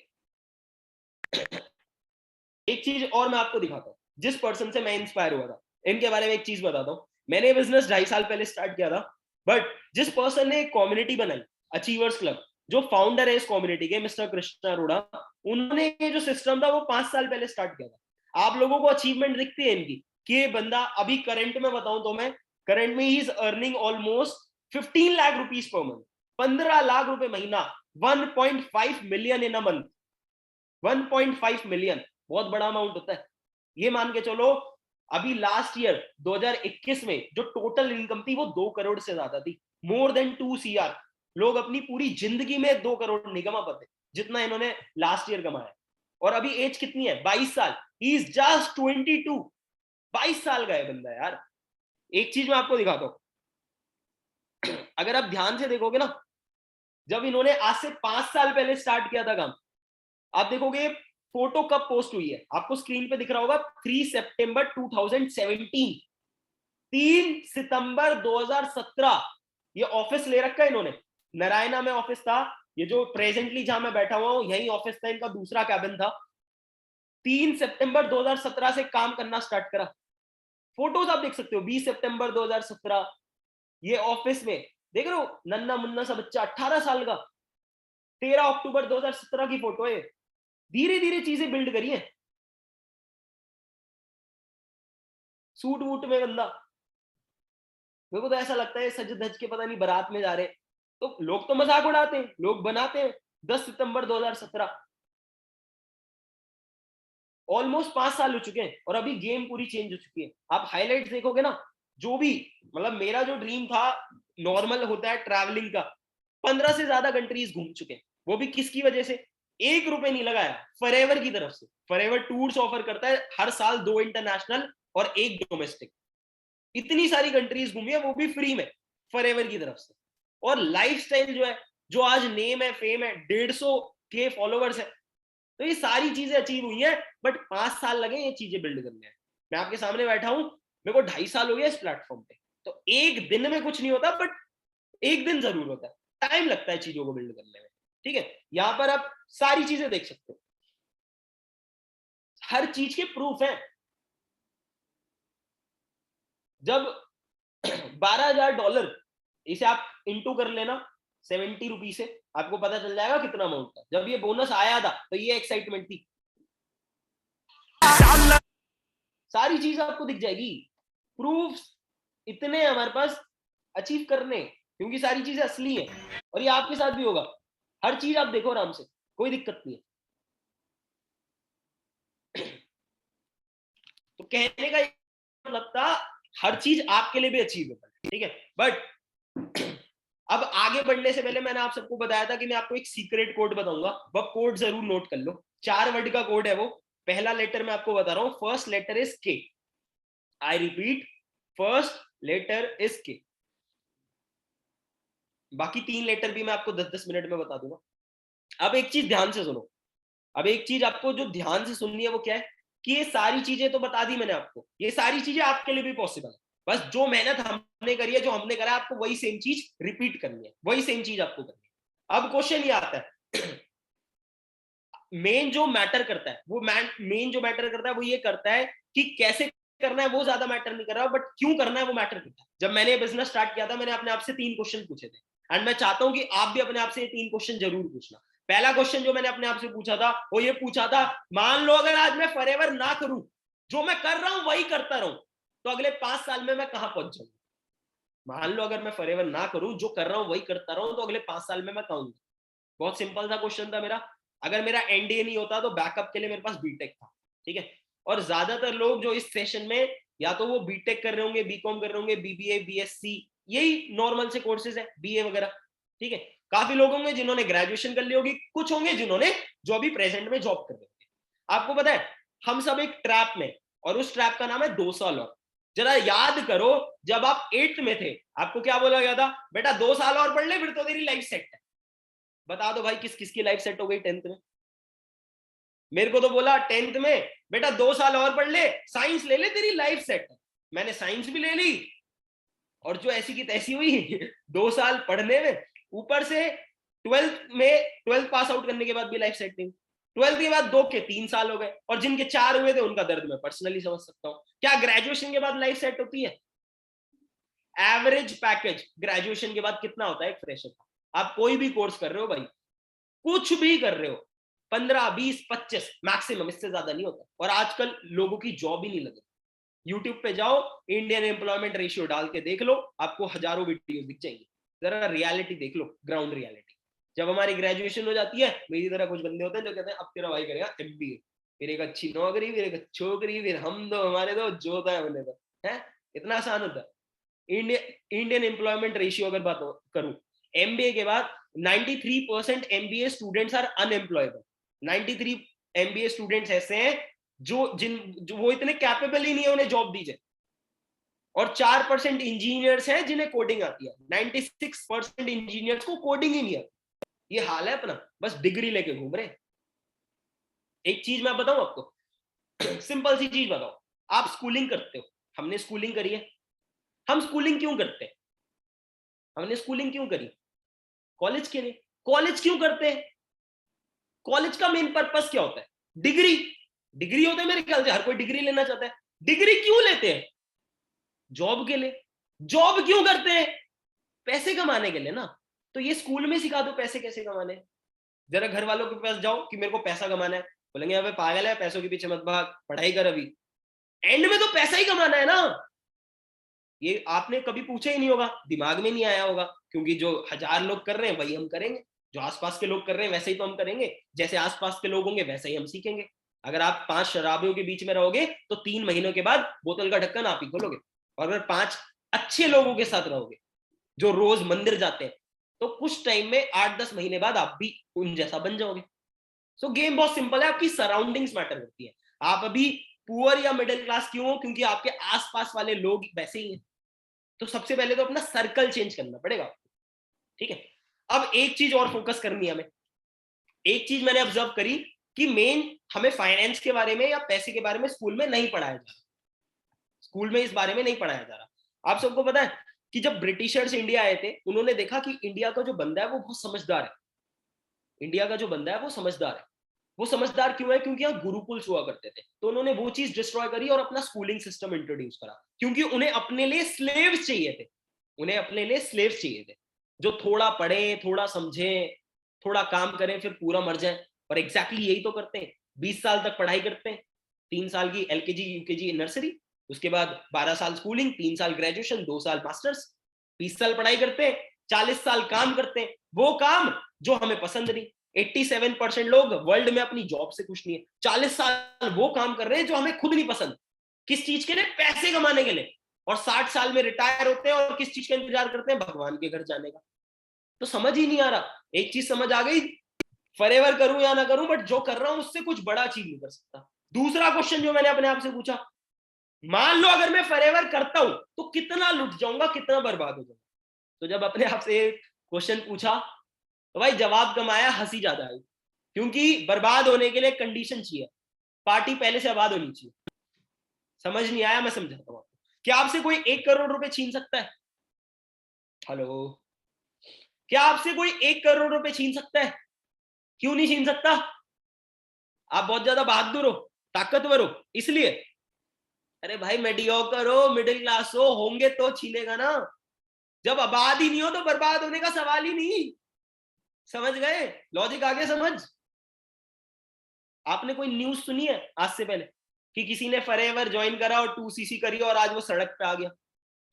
एक चीज और मैं आपको दिखाता हूँ, जिस पर्सन से मैं इंस्पायर हुआ था, इनके बारे में एक चीज बताता हूँ। मैंने बिजनेस 2.5 साल पहले स्टार्ट किया था, बट जिस पर्सन ने एक कम्युनिटी बनाई, अचीवर्स क्लब, जो फाउंडर है इस कम्युनिटी के, मिस्टर कृष्णा अरोड़ा, उन्होंने ये जो सिस्टम था वो 5 साल पहले स्टार्ट किया था। आप लोगों को अचीवमेंट दिखती है इनकी कि ये बंदा अभी करंट में बताऊं तो, मैं करंट में he is earning almost 15 lakh rupees per month, 15 lakh रुपए महीना, 1.5 million in a month. 1.5 million बहुत बड़ा अमाउंट होता है। ये मान के चलो, अभी लास्ट ईयर 2021 में जो टोटल इनकम थी वो 2 करोड़ से ज्यादा थी, मोर देन 2 CR। लोग अपनी पूरी जिंदगी में 2 करोड़ नहीं कमा पाते जितना इन्होंने लास्ट ईयर कमाया। और अभी एज कितनी है? 22 साल। He is just 22। 22 साल का है बंदा यार। एक चीज मैं आपको दिखाता हूं, अगर आप ध्यान से देखोगे ना, जब इन्होंने आज से 5 साल पहले स्टार्ट किया था काम, आप देखोगे फोटो कब पोस्ट हुई है, आपको स्क्रीन पे दिख रहा होगा, 3 सितंबर 2017। 3 सितंबर 2017। ये ऑफिस ले रखा है इन्होंने, नारायणा में ऑफिस था। ये जो प्रेजेंटली जहां मैं बैठा हुआ हूं यही ऑफिस था इनका, दूसरा कैबिन था। 3 सितंबर 2017 से काम करना स्टार्ट करा। फोटोज आप देख सकते हो, 20 सितंबर 2017, ये ऑफिस में देख रहे हो, नन्ना मुन्ना सा बच्चा 18 साल का। 13 अक्टूबर 2017 की फोटो है। धीरे धीरे चीजें बिल्ड करी है। सूट वूट में बंदा, मेरे को तो ऐसा लगता है सज धज के पता नहीं बारात में जा रहे। तो लोग तो मजाक उड़ाते हैं, लोग बनाते हैं। 10 सितंबर 2017, ऑलमोस्ट 5 साल हो चुके हैं और अभी गेम पूरी चेंज हो चुकी है। आप हाईलाइट्स देखोगे ना, जो भी, मतलब मेरा जो ड्रीम था, नॉर्मल होता है ट्रैवलिंग का, 15 से ज्यादा कंट्रीज घूम चुके हैं। वो भी किसकी वजह से? 1 रुपए नहीं लगाया, फॉरएवर की तरफ से। फॉरएवर टूर्स ऑफर करता है हर साल 2 इंटरनेशनल और 1 डोमेस्टिक। इतनी सारी कंट्रीज घूमी है, वो भी फ्री में, फॉरएवर की तरफ से। और लाइफस्टाइल जो है, जो आज नेम है, फेम है, 150K फॉलोवर्स है, तो ये सारी चीजें अचीव हुई हैं। बट 5 साल लगे ये चीजें बिल्ड करने में। मैं आपके सामने बैठा हूं, मेरे को 2.5 साल हो गया इस प्लेटफॉर्म पे। तो एक दिन में कुछ नहीं होता, बट एक दिन जरूर होता है। टाइम लगता है चीजों को बिल्ड करने में, ठीक है। यहां पर आप सारी चीजें देख सकते हो, हर चीज के प्रूफ है। जब $12,000, इसे आप इंटू कर लेना 70 रुपीज से, आपको पता चल जाएगा कितना अमाउंट था। जब ये बोनस आया था तो ये एक्साइटमेंट थी। सारी चीज आपको दिख जाएगी, प्रूफ इतने हमारे पास अचीव करने, क्योंकि सारी चीजें असली है। और ये आपके साथ भी होगा। हर चीज आप देखो आराम से, कोई दिक्कत नहीं है। तो कहने का मतलब था, हर चीज आपके लिए भी अचीवेबल, ठीक है। बट अब आगे बढ़ने से पहले मैंने आप सबको बताया था कि मैं आपको एक सीक्रेट कोड बताऊंगा, वह कोड जरूर नोट कर लो। 4 वर्ड का कोड है वो। पहला लेटर मैं आपको बता रहा हूं, first letter is K. I repeat, first letter is K. बाकी 3 लेटर भी मैं आपको 10-10 मिनट में बता दूंगा। अब एक चीज ध्यान से सुनो। अब एक चीज आपको जो ध्यान से सुननी है वो क्या है, कि ये सारी चीजें तो बता दी मैंने आपको, ये सारी चीजें आपके लिए भी पॉसिबल है। बस जो मेहनत हमने करी है, जो हमने करा है, आपको वही सेम चीज रिपीट करनी है, वही सेम चीज आपको करनी है। अब क्वेश्चन ये आता है, मेन जो मैटर करता है वो, मेन जो मैटर करता है वो ये करता है कि कैसे करना है वो ज्यादा मैटर नहीं कर रहा, बट क्यों करना है वो मैटर करता है। जब मैंने बिजनेस स्टार्ट किया था, मैंने अपने आप से 3 क्वेश्चन पूछे थे, एंड मैं चाहता हूं कि आप भी अपने आप से ये 3 क्वेश्चन जरूर पूछना। पहला क्वेश्चन जो मैंने अपने आप से पूछा था वो ये पूछा था, मान लो अगर आज मैं फॉरएवर ना करूं, जो मैं कर रहा हूं वही करता रहूं, तो अगले 5 साल में मैं कहां पहुंच जाऊंगा। मान लो अगर मैं फॉरएवर ना करूं, जो कर रहा हूं वही करता रहूं, तो अगले 5 साल में मैं कहां हूं। बहुत सिंपल सा क्वेश्चन था मेरा। अगर मेरा एनडीए नहीं होता तो बैकअप के लिए मेरे पास बीटेक था, ठीक है। और ज्यादातर लोग जो इस सेशन में, या तो वो बीटेक कर रहे होंगे, बीकॉम कर रहे होंगे, बीबीए, बीएससी, यही नॉर्मल से कोर्सेज है, बीए वगैरह, ठीक है। काफी लोग होंगे जिन्होंने ग्रेजुएशन कर ली होगी, कुछ होंगे जिन्होंने जो अभी प्रेजेंट में जॉब कर रहे होंगे। आपको पता है हम सब एक ट्रैप में, और उस ट्रैप का नाम है 2 साल और। जरा याद करो, जब आप 8th में थे आपको क्या बोला गया था, बेटा 2 साल और पढ़ ले फिर तो तेरी लाइफ सेट है। बता दो भाई किस किस की लाइफ सेट हो गई 10th में। मेरे को तो बोला 10th में बेटा 2 साल और पढ़ ले, साइंस ले ले, तेरी लाइफ सेट है। मैंने साइंस भी ले ली, और जो ऐसी की तैसी हुई 2 साल पढ़ने में, ऊपर से 12th पास आउट करने के बाद भी लाइफ सेट नहीं। 12th के बाद 2 के 3 साल हो गए, और जिनके 4 हुए थे उनका दर्द मैं पर्सनली समझ सकता हूं। क्या ग्रेजुएशन के बाद लाइफ सेट होती है? एवरेज पैकेज ग्रेजुएशन के बाद कितना होता है एक फ्रेशर का? आप कोई भी कोर्स कर रहे हो भाई, कुछ भी कर रहे हो, 15, 20, 25 मैक्सिमम, इससे ज्यादा नहीं होता। और आजकल लोगों की जॉब ही नहीं लग रही। यूट्यूब पे जाओ, इंडियन एम्प्लॉयमेंट रेशियो डाल के देख लो, आपको हजारों वीडियो दिख जाएंगे। जरा रियलिटी देख लो, ग्राउंड रियलिटी। जब हमारी ग्रेजुएशन हो जाती है, मेरी तरह कुछ बंदे होते हैं जो कहते हैं अब तेरा भाई करेगा एमबीए, फिर एक अच्छी नौकरी, फिर एक छोकरी, फिर हम दो हमारे दो, जो होता है हमने तो है। इतना आसान होता है? इंडियन एम्प्लॉयमेंट रेशियो अगर बात करूं, एमबीए के बाद 93% MBA students are unemployable. 93 MBA students ऐसे हैं जो वो इतने कैपेबल ही नहीं है उन्हें जॉब दी जाए। और 4% इंजीनियर्स हैं जिन्हें कोडिंग आती है। 96% इंजीनियर्स को कोडिंग ही नहीं आती। ये हाल है अपना, बस डिग्री लेके घूम रहे। एक चीज मैं बताऊं आपको, सिंपल सी चीज बताओ। आप स्कूलिंग करते हो, हमने स्कूलिंग करी है। हम स्कूलिंग क्यों करते हैं? हमने स्कूलिंग क्यों करी? कॉलेज के लिए। कॉलेज क्यों करते हैं? कॉलेज का मेन पर्पस क्या होता है? डिग्री। डिग्री होता है, मेरे ख्याल से हर कोई डिग्री लेना चाहता है। डिग्री क्यों लेते हैं? जॉब के लिए। जॉब क्यों करते हैं? पैसे कमाने के लिए ना। तो ये स्कूल में सिखा दो पैसे कैसे कमाने। जरा घर वालों के पास जाओ कि मेरे को पैसा कमाना है, बोलेंगे अबे पागल है, पैसों के पीछे मत भाग, पढ़ाई कर अभी। एंड में तो पैसा ही कमाना है ना। ये आपने कभी पूछा ही नहीं होगा, दिमाग में नहीं आया होगा, क्योंकि जो 1000 लोग कर रहे हैं वही हम करेंगे, जो आसपास के लोग कर रहे हैं वैसे ही तो हम करेंगे, जैसे आसपास के लोग होंगे वैसे ही हम सीखेंगे। अगर आप 5 शराबियों के बीच में रहोगे तो 3 महीनों के बाद बोतल का ढक्कन आप ही खोलोगे। और अगर 5 अच्छे लोगों के साथ रहोगे जो रोज मंदिर जाते हैं, तो कुछ टाइम में 8-10 महीने बाद आप भी उन जैसा बन जाओगे। सो गेम बहुत सिंपल है, आपकी सराउंडिंग्स मैटर करती है। आप अभी पुअर या मिडिल क्लास क्यों हो? क्योंकि आपके आसपास वाले लोग वैसे ही हैं। तो सबसे पहले तो अपना सर्कल चेंज करना पड़ेगा, ठीक है। अब एक चीज और फोकस करनी है हमें। एक चीज मैंने ऑब्जर्व करी कि मेन हमें फाइनेंस के बारे में या पैसे के बारे में स्कूल में नहीं पढ़ाया जा रहा। स्कूल में इस बारे में नहीं पढ़ाया जा रहा। आप सबको पता है कि जब ब्रिटिशर्स इंडिया आए थे, उन्होंने देखा कि इंडिया का जो बंदा है वो बहुत समझदार है। इंडिया का जो बंदा है वो समझदार है। वो समझदार क्यों है? क्योंकि यहाँ गुरुकुल्स हुआ करते थे। तो उन्होंने वो चीज डिस्ट्रॉय करी और अपना स्कूलिंग सिस्टम इंट्रोड्यूस करा, क्योंकि उन्हें अपने लिए स्लेव्स चाहिए थे। उन्हें अपने लिए स्लेव्स चाहिए थे जो थोड़ा पढ़े, थोड़ा समझे, थोड़ा काम करें, फिर पूरा मर जाए। और एग्जैक्टली यही तो करते हैं। 20 साल तक पढ़ाई करते हैं, 3 साल की एलकेजी, यूकेजी, नर्सरी, उसके बाद 12 साल स्कूलिंग, 3 साल ग्रेजुएशन, 2 साल मास्टर्स, 20 साल पढ़ाई करते हैं, 40 साल काम करते हैं, वो काम जो हमें पसंद नहीं। 87% लोग वर्ल्ड में अपनी जॉब से खुश नहीं है। 40 साल वो काम कर रहे हैं जो हमें खुद नहीं पसंद। किस चीज के लिए? पैसे कमाने के लिए। और 60 साल में रिटायर होते हैं और किस चीज का इंतजार करते हैं? भगवान के घर जाने का। तो समझ ही नहीं आ रहा। एक चीज समझ आ गई, फॉरएवर करूं या ना करूं, बट जो कर रहा हूं उससे कुछ बड़ा अचीव नहीं कर सकता। दूसरा क्वेश्चन जो मैंने अपने आप से पूछा, मान लो अगर मैं फॉरएवर करता हूं तो कितना लुट जाऊंगा, कितना बर्बाद हो जाऊंगा। तो जब अपने आप से क्वेश्चन पूछा तो भाई जवाब कमाया, हंसी ज्यादा आई। क्योंकि बर्बाद होने के लिए कंडीशन चाहिए, पार्टी पहले से आबाद होनी चाहिए। समझ नहीं आया? मैं समझाता हूं। क्या आपसे कोई 1 करोड़ रुपए छीन सकता है? हेलो? क्या आपसे कोई 1 करोड़ रुपए छीन सकता है? क्यों नहीं छीन सकता? आप बहुत ज्यादा बहादुर हो, ताकतवर हो, इसलिए। अरे भाई मेडियोकर हो, मिडिल क्लास हो, होंगे तो छीनेगा ना। जब आबाद ही नहीं हो तो बर्बाद होने का सवाल ही नहीं। समझ गए लॉजिक? आगे समझ। आपने कोई न्यूज सुनी है आज से पहले कि किसी ने फॉरएवर ज्वाइन करा और 2cc करी और आज वो सड़क पे आ गया?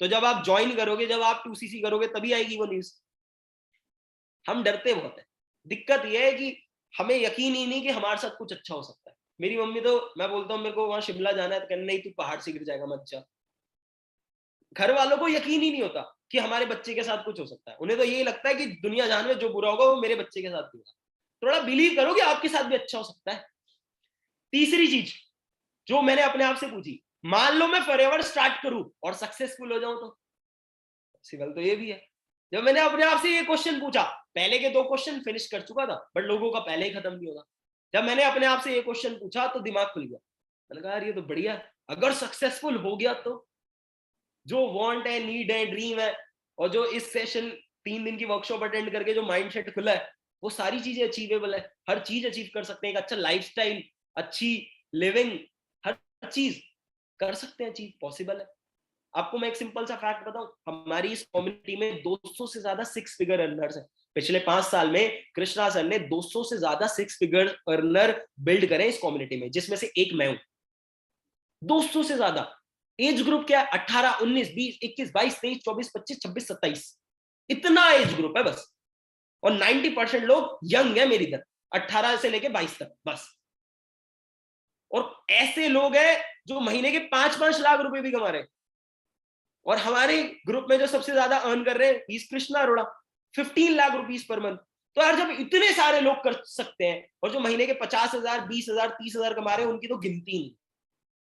तो जब आप ज्वाइन करोगे, जब आप 2cc करोगे, तभी आएगी वो न्यूज। हम डरते बहुत है। दिक्कत ये है कि हमें यकीन ही नहीं कि हमारे साथ कुछ अच्छा हो सकता है। मेरी मम्मी तो, मैं बोलता हूँ मेरे को वहां शिमला जाना है, तो कहना नहीं तू पहाड़ से गिर जाएगा, मत जा। घर वालों को यकीन ही नहीं होता कि हमारे बच्चे के साथ कुछ हो सकता है। उन्हें तो यही लगता है कि दुनिया जान में जो बुरा होगा वो मेरे बच्चे के साथ भी होगा। थोड़ा बिलीव करो कि आपके साथ भी अच्छा हो सकता है। तीसरी चीज जो मैंने अपने आप से पूछी, मान लो मैं फॉरएवर स्टार्ट करूं और सक्सेसफुल हो जाऊं, तो सिवल तो ये भी है। जब मैंने अपने आप से ये क्वेश्चन पूछा, पहले के 2 क्वेश्चन फिनिश कर चुका था, बट लोगों का पहले ही खत्म नहीं होगा। जब मैंने अपने आप से ये क्वेश्चन पूछा तो दिमाग खुल गया। मैंने कहा यार ये तो बढ़िया है, अगर सक्सेसफुल हो गया तो जो वांट है, नीड है, ड्रीम है, और जो इस सेशन 3 दिन की वर्कशॉप अटेंड करके जो माइंडसेट खुला है, वो सारी चीजें अचीवेबल है। हर चीज अचीव कर सकते हैं। एक अच्छा लाइफस्टाइल, अच्छी लिविंग, हर चीज कर सकते हैं, चीज पॉसिबल है। आपको मैं एक सिंपल सा फैक्ट बताऊं, हमारी इस कम्युनिटी में 200 से ज्यादा 6 फिगर अर्नर्स हैं। पिछले 5 साल में कृष्णा सर ने 200 से ज्यादा 6 फिगर अर्नर बिल्ड करे इस कम्युनिटी में, जिसमें से एक मैं हूं। 200 से ज्यादा। एज ग्रुप क्या है? 18, 19, 20, 21, 22, 23, 24, 25, 26, 27। इतना एज ग्रुप है बस। और 90% लोग यंग है मेरी तरह, 18 से लेके 22 तक बस। और ऐसे लोग हैं जो महीने के 5-5 लाख रुपए भी कमा रहे हैं। और हमारे ग्रुप में जो सबसे ज्यादा अर्न कर रहे हैं इस Krishna Arora, 15 lakh rupees per month. तो यार जब इतने सारे लोग कर सकते हैं, और जो महीने के 50,000, 20,000, 30,000 कमा रहे हैं, उनकी तो गिनती नहीं।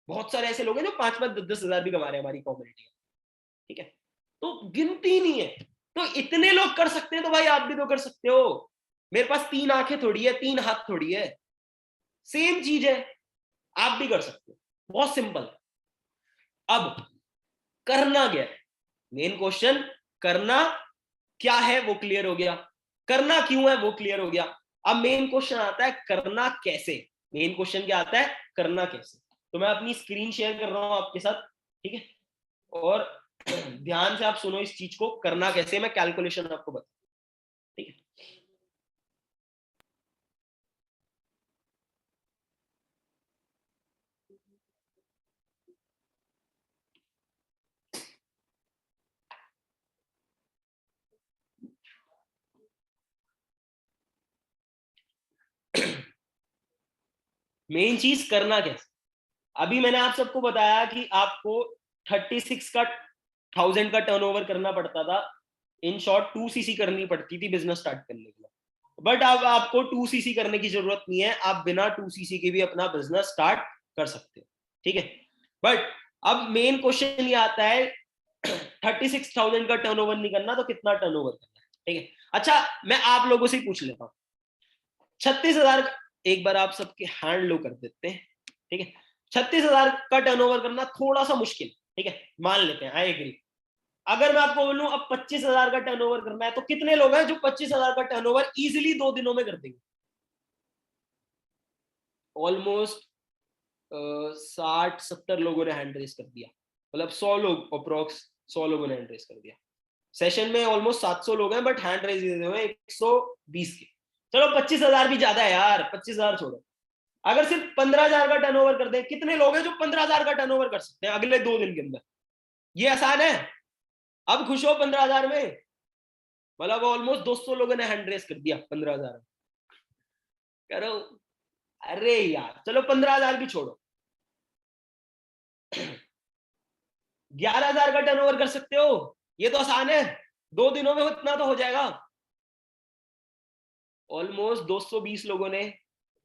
बहुत सारे ऐसे लोग हैं जो 5-5, 10-10 हजार भी कमा रहे हैं हमारी कम्युनिटी में। ठीक है, तो गिनती नहीं है। तो इतने लोग कर सकते हैं, तो भाई आप भी तो कर सकते हो। मेरे पास 3 आंखें थोड़ी है, 3 हाथ थोड़ी है, सेम चीज है। आप भी कर सकते हो, बहुत सिंपल है। अब करना क्या है? मेन क्वेश्चन, करना क्या है वो क्लियर हो गया, करना क्यों है वो क्लियर हो गया। अब मेन क्वेश्चन आता है करना कैसे। मेन क्वेश्चन क्या आता है? करना कैसे। तो मैं अपनी स्क्रीन शेयर कर रहा हूं आपके साथ, ठीक है? और ध्यान से आप सुनो इस चीज को, करना कैसे, मैं कैलकुलेशन आपको बता, ठीक है? मेन चीज करना कैसे। अभी मैंने आप सबको बताया कि आपको 36 का 1000 का टर्नओवर करना पड़ता था। इन शॉर्ट 2cc करनी पड़ती थी बिजनेस स्टार्ट करने के लिए। बट अब आपको 2cc करने की जरूरत नहीं है, आप बिना 2cc के भी अपना बिजनेस स्टार्ट कर सकते हो, ठीक है? बट अब मेन क्वेश्चन ये आता है 36,000 का टर्नओवर नहीं करना तो कितना टर्नओवर करना है, ठीक है? अच्छा, मैं आप लोगों से ही पूछ लेता हूँ, 36,000 एक बार आप सबके हैंड लो कर देते हैं, ठीक है? 36,000 का टर्नओवर करना थोड़ा सा मुश्किल, ठीक है, मान लेते हैं, आई एग्री। अगर मैं आपको बोलूं अब 25,000 का टर्नओवर करना है, तो कितने लोग हैं जो 25,000 का टर्नओवर इजीली 2 दिनों में कर देंगे? ऑलमोस्ट 60-70 लोगों ने हैंड रेस कर दिया, मतलब 100 लोग अप्रोक्स, 100 लोगों ने हैंड रेस कर दिया। सेशन में ऑलमोस्ट 700 लोग हैं, बट हैंड रेस हुए 120 के। चलो 25,000 भी ज्यादा है यार, 25,000 छोड़ो। अगर सिर्फ 15,000 का टर्नओवर कर दे, कितने लोग हैं जो 15,000 का टर्नओवर कर सकते हैं अगले 2 दिन के अंदर? ये आसान है। अब खुश हो 15,000 में? मतलब ऑलमोस्ट 200 लोगों ने हैंड रेस कर दिया 15,000 करो। अरे यार चलो 15,000 भी छोड़ो, 11,000 का टर्नओवर कर सकते हो? ये तो आसान है, 2 दिनों में इतना तो हो जाएगा। ऑलमोस्ट 220 लोगों ने,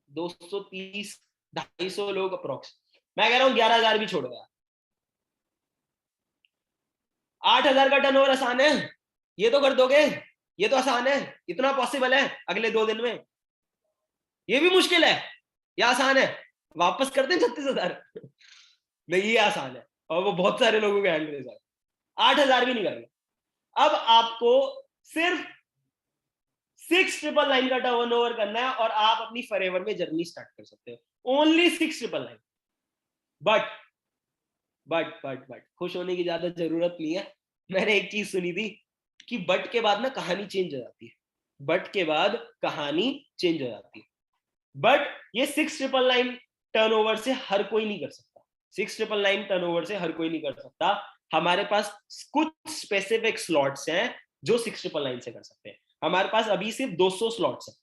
230, 250 लोग अप्रोक्स। मैं कह रहा हूं 11,000 भी छोड़ो यार। 8,000 का टर्नओवर आसान है, ये तो कर दोगे। ये तो आसान है, इतना पॉसिबल है अगले 2 दिन में। ये भी मुश्किल है या आसान है? वापस करते हैं 36,000? नहीं, ये आसान है, और वो बहुत सारे लोगों के हैंड रेस है। 8,000 भी नहीं करना। अब आपको सिर्फ 6,999 का टर्नओवर करना है, और आप अपनी फॉरएवर में जर्नी स्टार्ट कर सकते हो। ओनली 6,999। बट बट खुश होने की ज्यादा जरूरत नहीं है। मैंने एक चीज सुनी थी कि बट के बाद ना कहानी चेंज हो जाती है, बट के बाद कहानी चेंज हो जाती है। बट ये 6,999 टर्नओवर से हर कोई नहीं कर सकता, 6,999 टर्नओवर से हर कोई नहीं कर सकता। हमारे पास कुछ स्पेसिफिक स्लॉट्स हैं जो 6,999 से कर सकते हैं। हमारे पास अभी सिर्फ 200 स्लॉट्स हैं,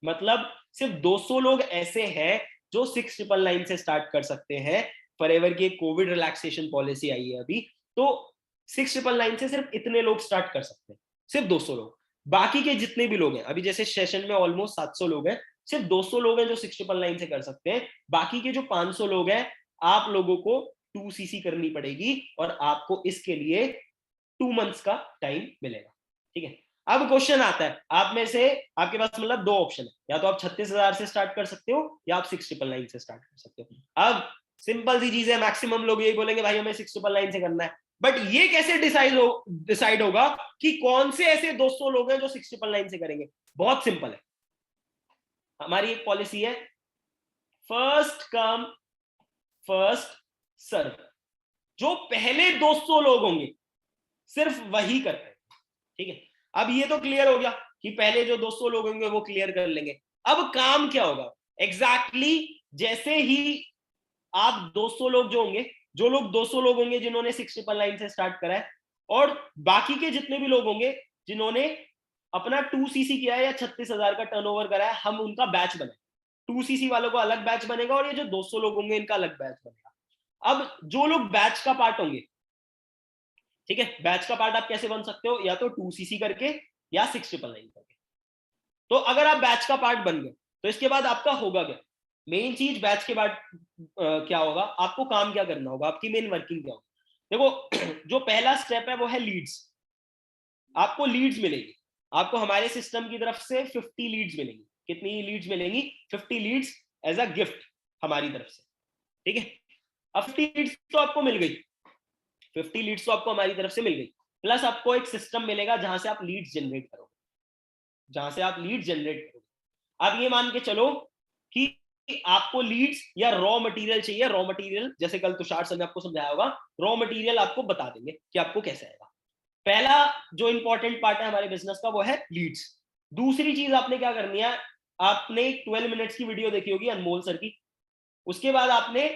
मतलब सिर्फ 200 लोग ऐसे हैं जो 6,999 से स्टार्ट कर सकते हैं। फॉरएवर की कोविड रिलैक्सेशन पॉलिसी आई है अभी, तो 6,999 से सिर्फ इतने लोग स्टार्ट कर सकते हैं, सिर्फ 200 लोग। बाकी के जितने भी लोग हैं, अभी जैसे सेशन में ऑलमोस्ट 700 लोग हैं, सिर्फ 200 लोग हैं जो 6,999 से कर सकते हैं। बाकी के जो 500 लोग हैं, आप लोगों को 2cc करनी पड़ेगी और आपको इसके लिए 2 मंथ्स का टाइम मिलेगा। ठीक है, अब क्वेश्चन आता है, आप में से आपके पास मतलब दो ऑप्शन है, या तो आप 36,000 से स्टार्ट कर सकते हो या आप 6,999 से स्टार्ट कर सकते हो। अब सिंपल सी चीज है, मैक्सिमम लोग यही बोलेंगे भाई हमें 6,999 से करना है। बट ये कैसे डिसाइड होगा कि कौन से ऐसे 200 लोग हैं जो 6,999 से करेंगे? बहुत सिंपल है, हमारी एक पॉलिसी है, फर्स्ट कम फर्स्ट सर्व। जो पहले 200 लोग होंगे सिर्फ वही कर रहे हैं। ठीक है, अब ये तो क्लियर हो गया कि पहले जो 200 लोग होंगे वो क्लियर कर लेंगे। अब काम क्या होगा? एग्जैक्टली जैसे ही आप 200 लोग जो होंगे, जो लोग 200 लोग होंगे जिन्होंने 6,999 से स्टार्ट करा है, और बाकी के जितने भी लोग होंगे जिन्होंने अपना 2cc किया है या 36,000 का टर्नओवर करा है, हम उनका बैच बनाए। 2cc वालों को अलग बैच बनेगा और ये जो 200 लोग होंगे इनका अलग बैच बनेगा। अब जो लोग बैच का पार्ट होंगे, ठीक है, बैच का पार्ट आप कैसे बन सकते हो? या तो 2cc करके या 6,999 करके। तो अगर आप बैच का पार्ट बन गए तो इसके बाद आपका होगा क्या? मेन चीज बैच के बाद क्या होगा, आपको काम क्या करना होगा, आपकी मेन वर्किंग क्या होगी? देखो जो पहला स्टेप है वो है लीड्स। आपको लीड्स मिलेगी, आपको हमारे सिस्टम की तरफ से 50 लीड्स मिलेंगी। कितनी लीड्स मिलेंगी? 50 लीड्स एज अ गिफ्ट हमारी तरफ से। ठीक है, अब 50 लीड्स तो आपको मिल गई, 50 लीड्स तो आपको हमारी तरफ से मिल गई, प्लस आपको एक सिस्टम मिलेगा जहां से आप लीड्स जनरेट करोगे, जहां से आप लीड जनरेट करोगे। अब ये मान के चलो कि आपको लीड्स या रॉ मटेरियल चाहिए। रॉ मटेरियल जैसे कल तुषार सर ने आपको समझाया होगा, रॉ मटेरियल आपको बता देंगे कि आपको कैसे आएगा। पहला जो इंपॉर्टेंट पार्ट है हमारे बिजनेस का वो है लीड्स। दूसरी चीज आपने क्या करनी है, आपने 12 मिनट्स की वीडियो देखी होगी अनमोल सर की, उसके बाद आपने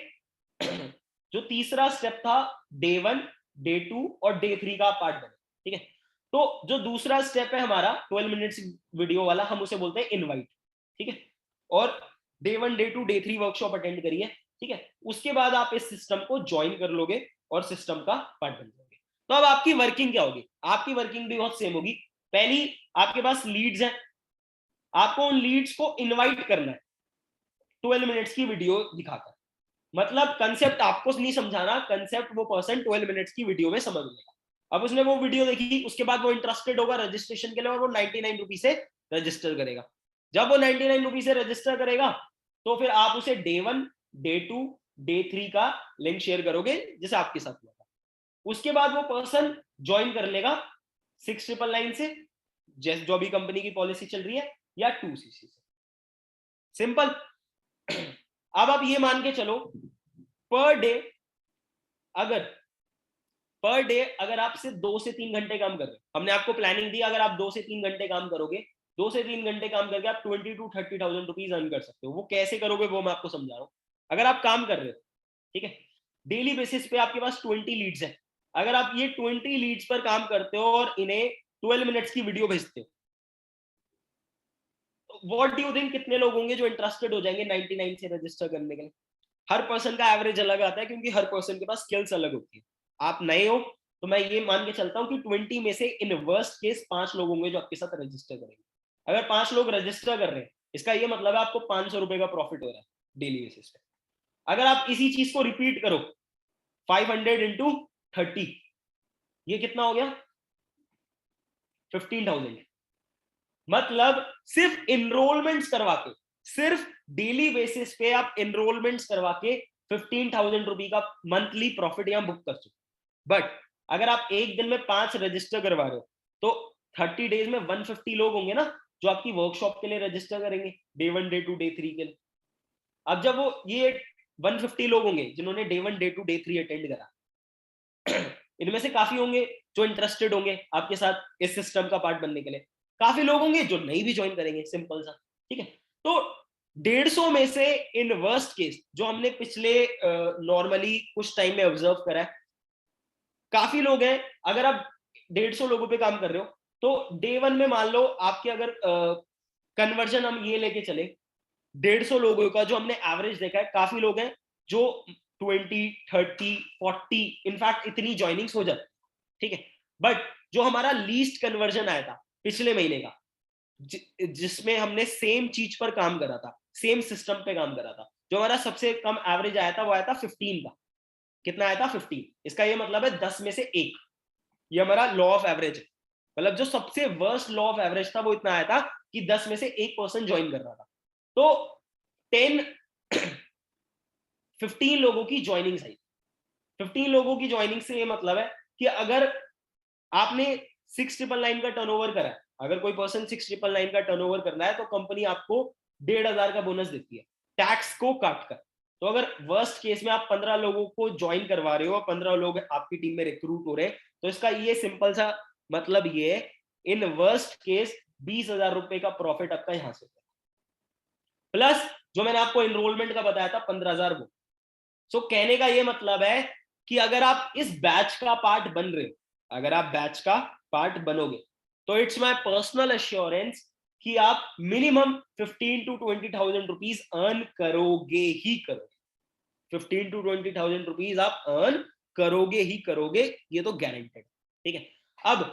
जो तीसरा स्टेप था डे 1, डे 2 और डे 3 का पार्ट बने। ठीक है, तो जो दूसरा स्टेप है हमारा 12 मिनट्स वीडियो वाला, हम उसे बोलते हैं इनवाइट। ठीक है, और day 1, day 2, day 3 workshop attend करिए। ठीक है, उसके बाद आप इस सिस्टम को ज्वाइन कर लोगे और सिस्टम का पार्ट बन जाओगे। तो अब आपकी वर्किंग क्या होगी? आपकी वर्किंग भी बहुत सेम होगी। पहली, आपके पास लीड्स हैं, आपको उन लीड्स को इनवाइट करना है 12 मिनट्स की वीडियो दिखाकर। मतलब कंसेप्ट आपको नहीं समझाना, कंसेप्ट वो पर्सन 12 मिनट्स की वीडियो में समझ लेगा। अब उसने वो वीडियो देखी, उसके बाद वो इंटरेस्टेड होगा रजिस्ट्रेशन के लिए और वो 99 रुपीज से रजिस्टर करेगा। जब वो 99 रुपीज से रजिस्टर करेगा तो फिर आप उसे डे 1, डे 2, डे 3 का लिंक शेयर करोगे जैसे आपके साथ हुआ था। उसके बाद वो पर्सन ज्वाइन कर लेगा 6,999 से, जैसे जो भी कंपनी की पॉलिसी चल रही है, या 2cc से। सिंपल। अब आप ये मान के चलो पर डे, अगर पर डे अगर आप सिर्फ 2 से 3 घंटे काम कर रहे हो, हमने आपको प्लानिंग दी, अगर आप 2 से 3 घंटे काम करोगे, 2 से 3 घंटे काम करके आप 20 to 30,000 रुपीज अर्न कर सकते हो। वो कैसे करोगे वो मैं आपको समझा रहा हूँ। अगर आप काम कर रहे हो, ठीक है, डेली बेसिस पे आपके पास 20 लीड्स है, अगर आप ये 20 लीड्स पर काम करते हो और इन्हें 12 मिनट्स की वीडियो भेजते हो, तो व्हाट डू यू थिंक कितने लोग होंगे जो इंटरेस्टेड हो जाएंगे 99 से रजिस्टर करने के लिए? हर पर्सन का एवरेज अलग आता है क्योंकि हर पर्सन के पास स्किल्स अलग होती है। आप नए हो तो मैं ये मान के चलता हूँ कि 20 में से इन वर्स्ट केस 5 लोग होंगे जो आपके साथ रजिस्टर करेंगे। अगर 5 लोग रजिस्टर कर रहे हैं, इसका ये मतलब है आपको 500 रुपए का प्रॉफिट हो रहा है डेली बेसिस पे। अगर आप इसी चीज को रिपीट करो 500 इंटू 30, ये कितना हो गया? 15,000। मतलब सिर्फ इनरोलमेंट्स करवा के, सिर्फ डेली बेसिस पे आप इनरोलमेंट्स करवा के 15,000 रुपए का मंथली प्रॉफिट यहां बुक कर चुके। बट अगर आप एक दिन में 5 रजिस्टर करवा रहे हो तो 30 डेज में 150 लोग होंगे ना जो आपकी वर्कशॉप के लिए रजिस्टर करेंगे डे 1, डे 2, डे 3 के लिए। अब जब वो ये 150 लोग होंगे जिन्होंने डे 1, डे 2, डे 3 अटेंड करा, इनमें से काफी होंगे जो इंटरेस्टेड होंगे आपके साथ इस सिस्टम का पार्ट बनने के लिए, काफी लोग होंगे जो नहीं भी ज्वाइन करेंगे, सिंपल सा, ठीक है। तो 150 में से इन वर्स्ट केस जो हमने पिछले नॉर्मली कुछ टाइम में ऑब्जर्व करा है, काफी लोग हैं, अगर आप 150 लोगों पे काम कर रहे हो तो डे वन में मान लो आपके अगर कन्वर्जन हम ये लेके चले, 150 लोगों का जो हमने एवरेज देखा है, काफी लोग हैं जो 20, 30, 40 इनफैक्ट इतनी ज्वाइनिंग्स हो जाती, ठीक है। बट जो हमारा लीस्ट कन्वर्जन आया था पिछले महीने का, जिसमें हमने सेम चीज पर काम करा था, सेम सिस्टम पे काम करा था, जो हमारा सबसे कम एवरेज आया था वो आया था 15 का। कितना आया था? 15। इसका ये मतलब है 10 में से 1। ये हमारा लॉ ऑफ एवरेज है। मतलब जो सबसे वर्स्ट लॉ ऑफ एवरेज था वो इतना आया था कि 10 में से 1 पर्सन ज्वाइन कर रहा था। तो 10 15 लोगों की ज्वाइनिंग आई। 15 लोगों की ज्वाइनिंग से ये मतलब है कि अगर आपने 6,999 का टर्नओवर करा है, अगर कोई पर्सन 6,999 का टर्नओवर करना है तो कंपनी आपको 1,500 का बोनस देती है टैक्स को काट कर। तो अगर वर्स्ट केस में आप 15 लोगों को ज्वाइन करवा रहे हो, 15 लोग आपकी टीम में रिक्रूट हो रहे हैं, तो इसका ये सिंपल सा मतलब ये है, इन वर्स्ट केस 20,000 रुपए का प्रॉफिट आपका यहां से, प्लस जो मैंने आपको एनरोलमेंट का बताया था 15,000 वो। सो कहने का ये मतलब है कि अगर आप इस बैच का पार्ट बन रहे हो, अगर आप बैच का पार्ट बनोगे, तो इट्स माय पर्सनल एश्योरेंस कि आप मिनिमम 15 to 20,000 रुपीज अर्न करोगे ही करोगे। 15 to 20,000 रुपीज आप अर्न करोगे ही करोगे, ये तो गारंटेड, ठीक है। अब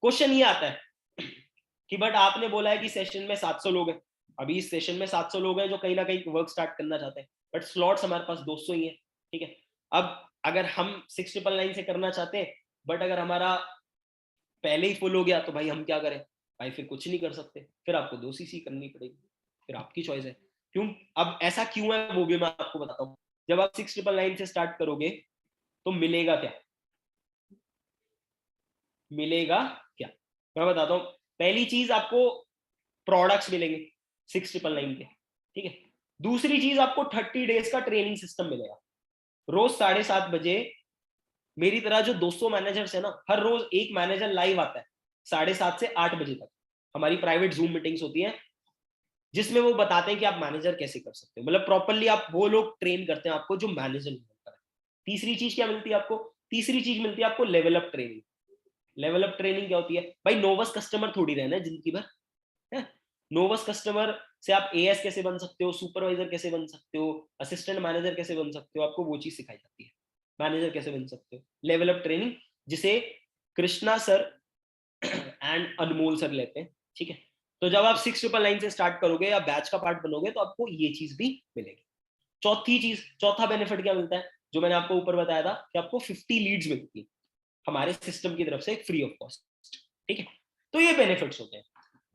क्वेश्चन ये आता है कि बट आपने बोला है कि सेशन में 700 लोग हैं, अभी इस सेशन में 700 लोग हैं जो कहीं ना कहीं वर्क स्टार्ट करना चाहते हैं, बट स्लॉट्स हमारे पास 200 ही है, ठीक है। अब अगर हम 6,999 से करना चाहते हैं, बट अगर हमारा पहले ही फुल हो गया तो भाई हम क्या करें? भाई फिर कुछ नहीं कर सकते, फिर आपको 2 सीसी करनी पड़ेगी, फिर आपकी चॉइस है। क्यों? अब ऐसा क्यों है वो भी मैं आपको बताता हूँ। जब आप 6,999 से स्टार्ट करोगे तो मिलेगा क्या? मिलेगा क्या? मैं बताता हूँ। पहली चीज, आपको प्रोडक्ट्स मिलेंगे 6,999 के, ठीक है। दूसरी चीज, आपको 30 डेज का ट्रेनिंग सिस्टम मिलेगा। रोज 7:30 बजे मेरी तरह जो 200 मैनेजर्स है ना, हर रोज एक मैनेजर लाइव आता है 7:30 से 8 बजे तक। हमारी प्राइवेट जूम मीटिंग्स होती हैं जिसमें वो बताते हैं कि आप मैनेजर कैसे कर सकते हो, मतलब प्रॉपरली आप वो लोग ट्रेन करते हैं आपको जो मैनेजर नहीं होता है। तीसरी चीज क्या मिलती है आपको? तीसरी चीज मिलती है आपको level up training. Level up training क्या होती है भाई? नोवस कस्टमर थोड़ी रहना है जिंदगी भर, है। नोवस कस्टमर से आप एएस कैसे बन सकते हो, सुपरवाइजर कैसे बन सकते हो, असिस्टेंट मैनेजर कैसे बन सकते हो, आपको वो चीज सिखाई जाती है। मैनेजर कैसे बन सकते हो, लेवल अप ट्रेनिंग, जिसे Krishna sir and Anmol sir लेते हैं, ठीक है। तो जब आप 6,999 से स्टार्ट करोगे या बैच का पार्ट बनोगे तो आपको ये चीज भी मिलेगी। चौथी चीज, चौथा बेनिफिट क्या मिलता है, जो मैंने आपको ऊपर बताया था कि आपको 50 लीड्स मिलती है हमारे सिस्टम की तरफ से फ्री ऑफ कॉस्ट, ठीक है। तो ये बेनिफिट्स होते हैं।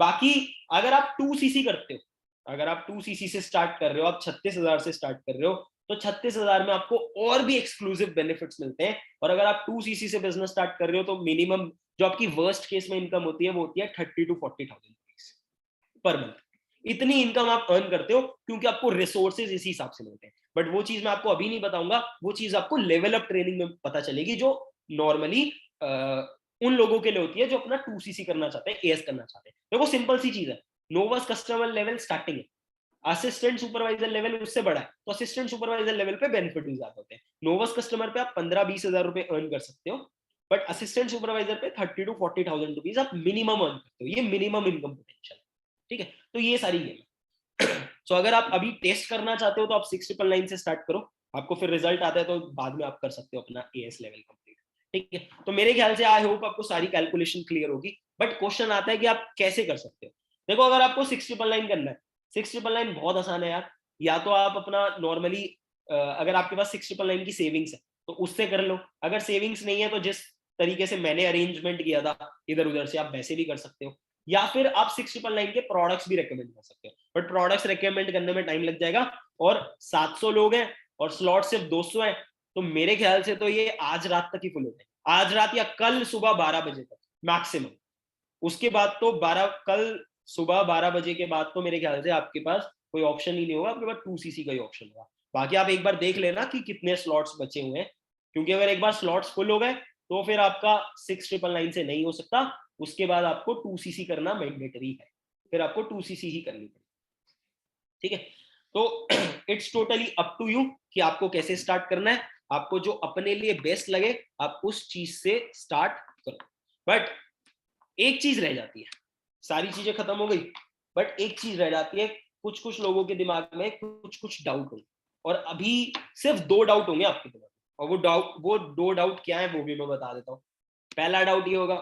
बाकी अगर आप 2cc करते हो, अगर आप 2cc से स्टार्ट कर रहे हो, आप 36,000 से स्टार्ट कर रहे हो, तो 36,000 में आपको और भी एक्सक्लूसिव बेनिफिट्स मिलते हैं। और अगर आप 2cc से बिजनेस स्टार्ट कर रहे हो तो मिनिमम जो आपकी वर्स्ट केस में इनकम होती है वो होती है 30 to 40,000 पर मंथ। इतनी इनकम आप अर्न करते हो क्योंकि आपको रिसोर्सेज इसी हिसाब से मिलते हैं। बट वो चीज मैं आपको अभी नहीं बताऊंगा, वो चीज आपको लेवल अप ट्रेनिंग में पता चलेगी, जो नॉर्मली उन लोगों के लिए होती है जो अपना 2cc करना चाहते हैं, एएस करना चाहते हैं। देखो सिंपल सी चीज है, नोवस कस्टमर लेवल स्टार्टिंग है, असिस्टेंट सुपरवाइजर लेवल उससे बड़ा है, तो असिस्टेंट सुपरवाइजर लेवल पे बेनिफिट भी ज्यादा होते हैं। नोवस कस्टमर पे आप 15-20 हजार रुपए अर्न कर सकते हो, बट असिस्टेंट सुपरवाइजर पे 30 to 40,000 रुपीज आप मिनिमम अर्न करते हो। ये मिनिमम इनकम पोटेंशियल, ठीक है। तो ये सारी गेम है। सो अगर आप अभी टेस्ट करना चाहते हो तो आप 6,999 से स्टार्ट करो, आपको फिर रिजल्ट आता है तो बाद में आप कर सकते हो अपना एएस लेवल कंप्लीट, ठीक है। तो मेरे ख्याल से आई होप आपको सारी कैलकुलेशन क्लियर होगी। बट क्वेश्चन आता है कि आप कैसे कर सकते हो। देखो अगर आपको 6,999 करना है, 6,999 बहुत आसान है यार। या तो आप अपना नॉर्मली अगर आपके पास 6,999 की सेविंग्स है तो उससे कर लो, अगर सेविंग्स नहीं है तो जिस तरीके से मैंने अरेंजमेंट किया था इधर उधर से आप वैसे भी कर सकते हो, या फिर आप 6,999 के प्रोडक्ट्स भी रेकमेंड कर सकते हो। बट प्रोडक्ट्स रेकमेंड करने में टाइम लग जाएगा, और 700 लोग हैं और स्लॉट सिर्फ 200 है, तो मेरे ख्याल से तो ये आज रात तक ही फुल होते हैं, आज रात या कल सुबह 12 बजे तक मैक्सिमम। उसके बाद तो 12, कल सुबह 12 बजे के बाद तो मेरे ख्याल से आपके पास कोई ऑप्शन ही नहीं होगा, आपके पास 2cc का ही ऑप्शन होगा। बाकी आप एक बार देख लेना कि कितने स्लॉट्स बचे हुए हैं, क्योंकि अगर एक बार स्लॉट्स फुल हो गए तो फिर आपका 6,999 से नहीं हो सकता, उसके बाद आपको 2cc करना मैंडेटरी है, फिर आपको 2cc ही करनी पड़ेगी, ठीक है। तो it's totally up to you कि आपको कैसे स्टार्ट करना है, आपको जो अपने लिए बेस्ट लगे आप उस चीज से स्टार्ट करो। बट एक चीज रह जाती है, सारी चीजें खत्म हो गई बट एक चीज रह जाती है, कुछ कुछ लोगों के दिमाग में कुछ कुछ डाउट होंगे, और अभी सिर्फ 2 डाउट होंगे आपके दिमाग में, और वो 2 डाउट क्या है वो भी मैं बता देता हूँ। पहला डाउट ये होगा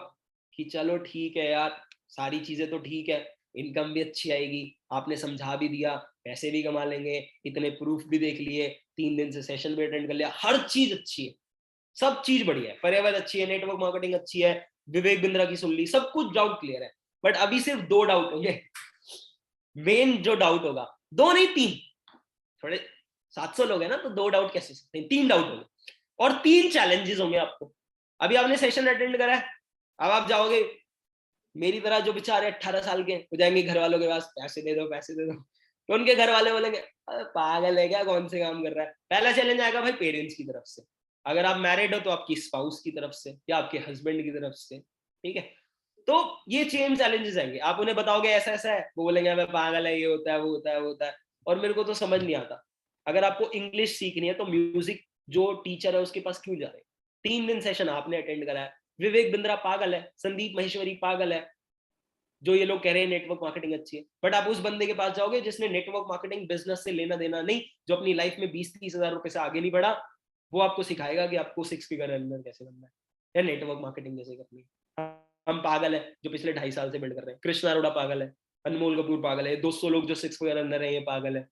कि चलो ठीक है यार, सारी चीजें तो ठीक है, इनकम भी अच्छी आएगी, आपने समझा भी दिया, पैसे भी कमा लेंगे, इतने प्रूफ भी देख लिए, 3 दिन से सेशन भी अटेंड कर लिया, हर चीज अच्छी है, सब चीज बढ़िया है, पर्यावरण अच्छी है, नेटवर्क मार्केटिंग अच्छी है, विवेक बिंद्रा की सुन ली, सब कुछ डाउट क्लियर है। बट अभी सिर्फ 2 डाउट होंगे। मेन जो डाउट होगा, 2 नहीं 3, थोड़े 700 लोग हैं ना, तो 2 डाउट कैसे सकते हैं, 3 डाउट होंगे और 3 चैलेंजेस होंगे आपको। अभी आपने सेशन अटेंड करा है, अब आप जाओगे मेरी तरह, जो बेचारे 18 साल के हो जाएंगे, घर वालों के पास पैसे दे दो पैसे दे दो, तो उनके घर वाले बोलेंगे पागल है क्या, कौन से काम कर रहा है। पहला चैलेंज आएगा भाई पेरेंट्स की तरफ से, अगर आप मैरिड हो तो आपकी स्पाउस की तरफ से या आपके हस्बैंड की तरफ से, ठीक है। तो ये चेन चैलेंजेस आएंगे, आप उन्हें बताओगे ऐसा ऐसा है, वो बोलेंगे मैं पागल है, ये होता है वो होता है वो होता है, और मेरे को तो समझ नहीं आता। अगर आपको इंग्लिश सीखनी है तो म्यूजिक जो टीचर है उसके पास क्यों जा रहे हैं, 3 दिन सेशन आपने अटेंड करा है, विवेक बिंद्रा पागल है, संदीप महेश्वरी पागल है, जो ये लोग कह रहे हैं नेटवर्क मार्केटिंग अच्छी है, बट आप उस बंदे के पास जाओगे जिसने नेटवर्क मार्केटिंग बिजनेस से लेना देना नहीं, जो अपनी लाइफ में 20-30 हजार रुपए से आगे नहीं बढ़ा, वो आपको सिखाएगा कि आपको 6 फिगर अर्नर कैसे बनना है या नेटवर्क मार्केटिंग कैसे करनी है। हम पागल है जो पिछले 2.5 साल से बिल्ड कर रहे हैं, कृष्ण अरोड़ा पागल है, अनमोल कपूर पागल है, 200 लोग जो 6 फिगर अर्नर है ये पागल है,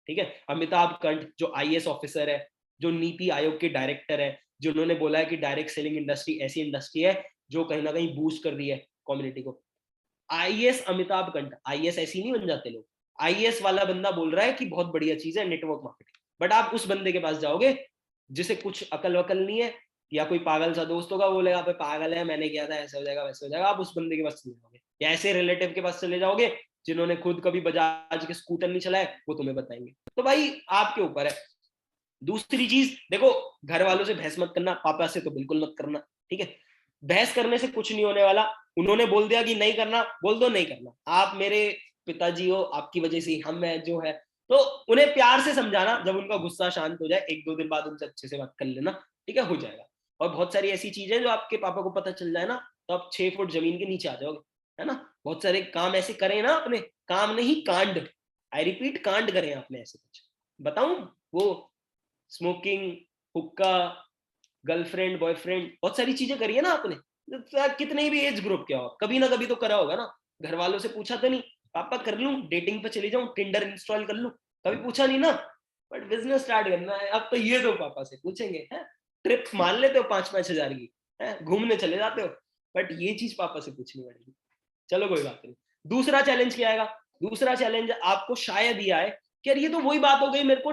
ठीक है। अमिताभ कंठ जो IAS ऑफिसर है, जो नीति आयोग के डायरेक्टर है, जिन्होंने बोला है कि डायरेक्ट सेलिंग इंडस्ट्री ऐसी इंडस्ट्री है जो कहीं ना कहीं बूस्ट कर रही है कम्युनिटी को। IAS अमिताभ कंठ, IAS ऐसी नहीं बन जाते लोग, IAS वाला बंदा बोल रहा है कि बहुत बढ़िया चीज है नेटवर्क मार्केटिंग, बट आप उस बंदे के पास जाओगे जिसे कुछ अकल वकल नहीं है, या कोई पागल सा दोस्त होगा बोलेगा पे पागल है मैंने किया था ऐसा हो जाएगा वैसे हो जाएगा, आप उस बंदे के पास चले जाओगे, या ऐसे रिलेटिव के पास चले जाओगे जिन्होंने खुद कभी बजाज के स्कूटर नहीं चलाए, वो तुम्हें बताएंगे। तो भाई आपके ऊपर है। दूसरी चीज देखो, घर वालों से बहस मत करना, पापा से तो बिल्कुल मत करना, ठीक है। बहस करने से कुछ नहीं होने वाला, उन्होंने बोल दिया कि नहीं करना, बोल दो नहीं करना, आप मेरे पिताजी हो, आपकी वजह से हम है जो है, तो उन्हें प्यार से समझाना, जब उनका गुस्सा शांत हो जाए 1-2 दिन बाद उनसे अच्छे से बात कर लेना, ठीक है, हो जाएगा। और बहुत सारी ऐसी चीजें जो आपके पापा को पता चल जाए ना, तो आप 6 फुट जमीन के नीचे आ जाओगे, है ना। बहुत सारे काम ऐसे करें ना अपने, काम नहीं कांड, आई रिपीट कांड करें आपने ऐसे कुछ, बताऊं वो स्मोकिंग, हुक्का, गर्लफ्रेंड बॉयफ्रेंड, बहुत सारी चीजें करी है ना आपने, कितने भी एज ग्रुप के हो, कभी ना कभी तो करा होगा ना। घर वालों से पूछा तो नहीं पापा कर लूं, डेटिंग पे चली जाऊं, टिंडर इंस्टॉल कर लूं, कभी पूछा नहीं ना। बट बिजनेस स्टार्ट करना है अब तो ये तो पापा से पूछेंगे, है ट्रिप मान लेते हो 5-5 हजार की, है घूमने चले जाते हो, बट ये चीज पापा से पूछनी पड़ेगी। चलो कोई बात नहीं। दूसरा चैलेंज क्या आएगा, दूसरा चैलेंज आपको शायद ये आए कि यार ये तो वही बात हो गई, मेरे को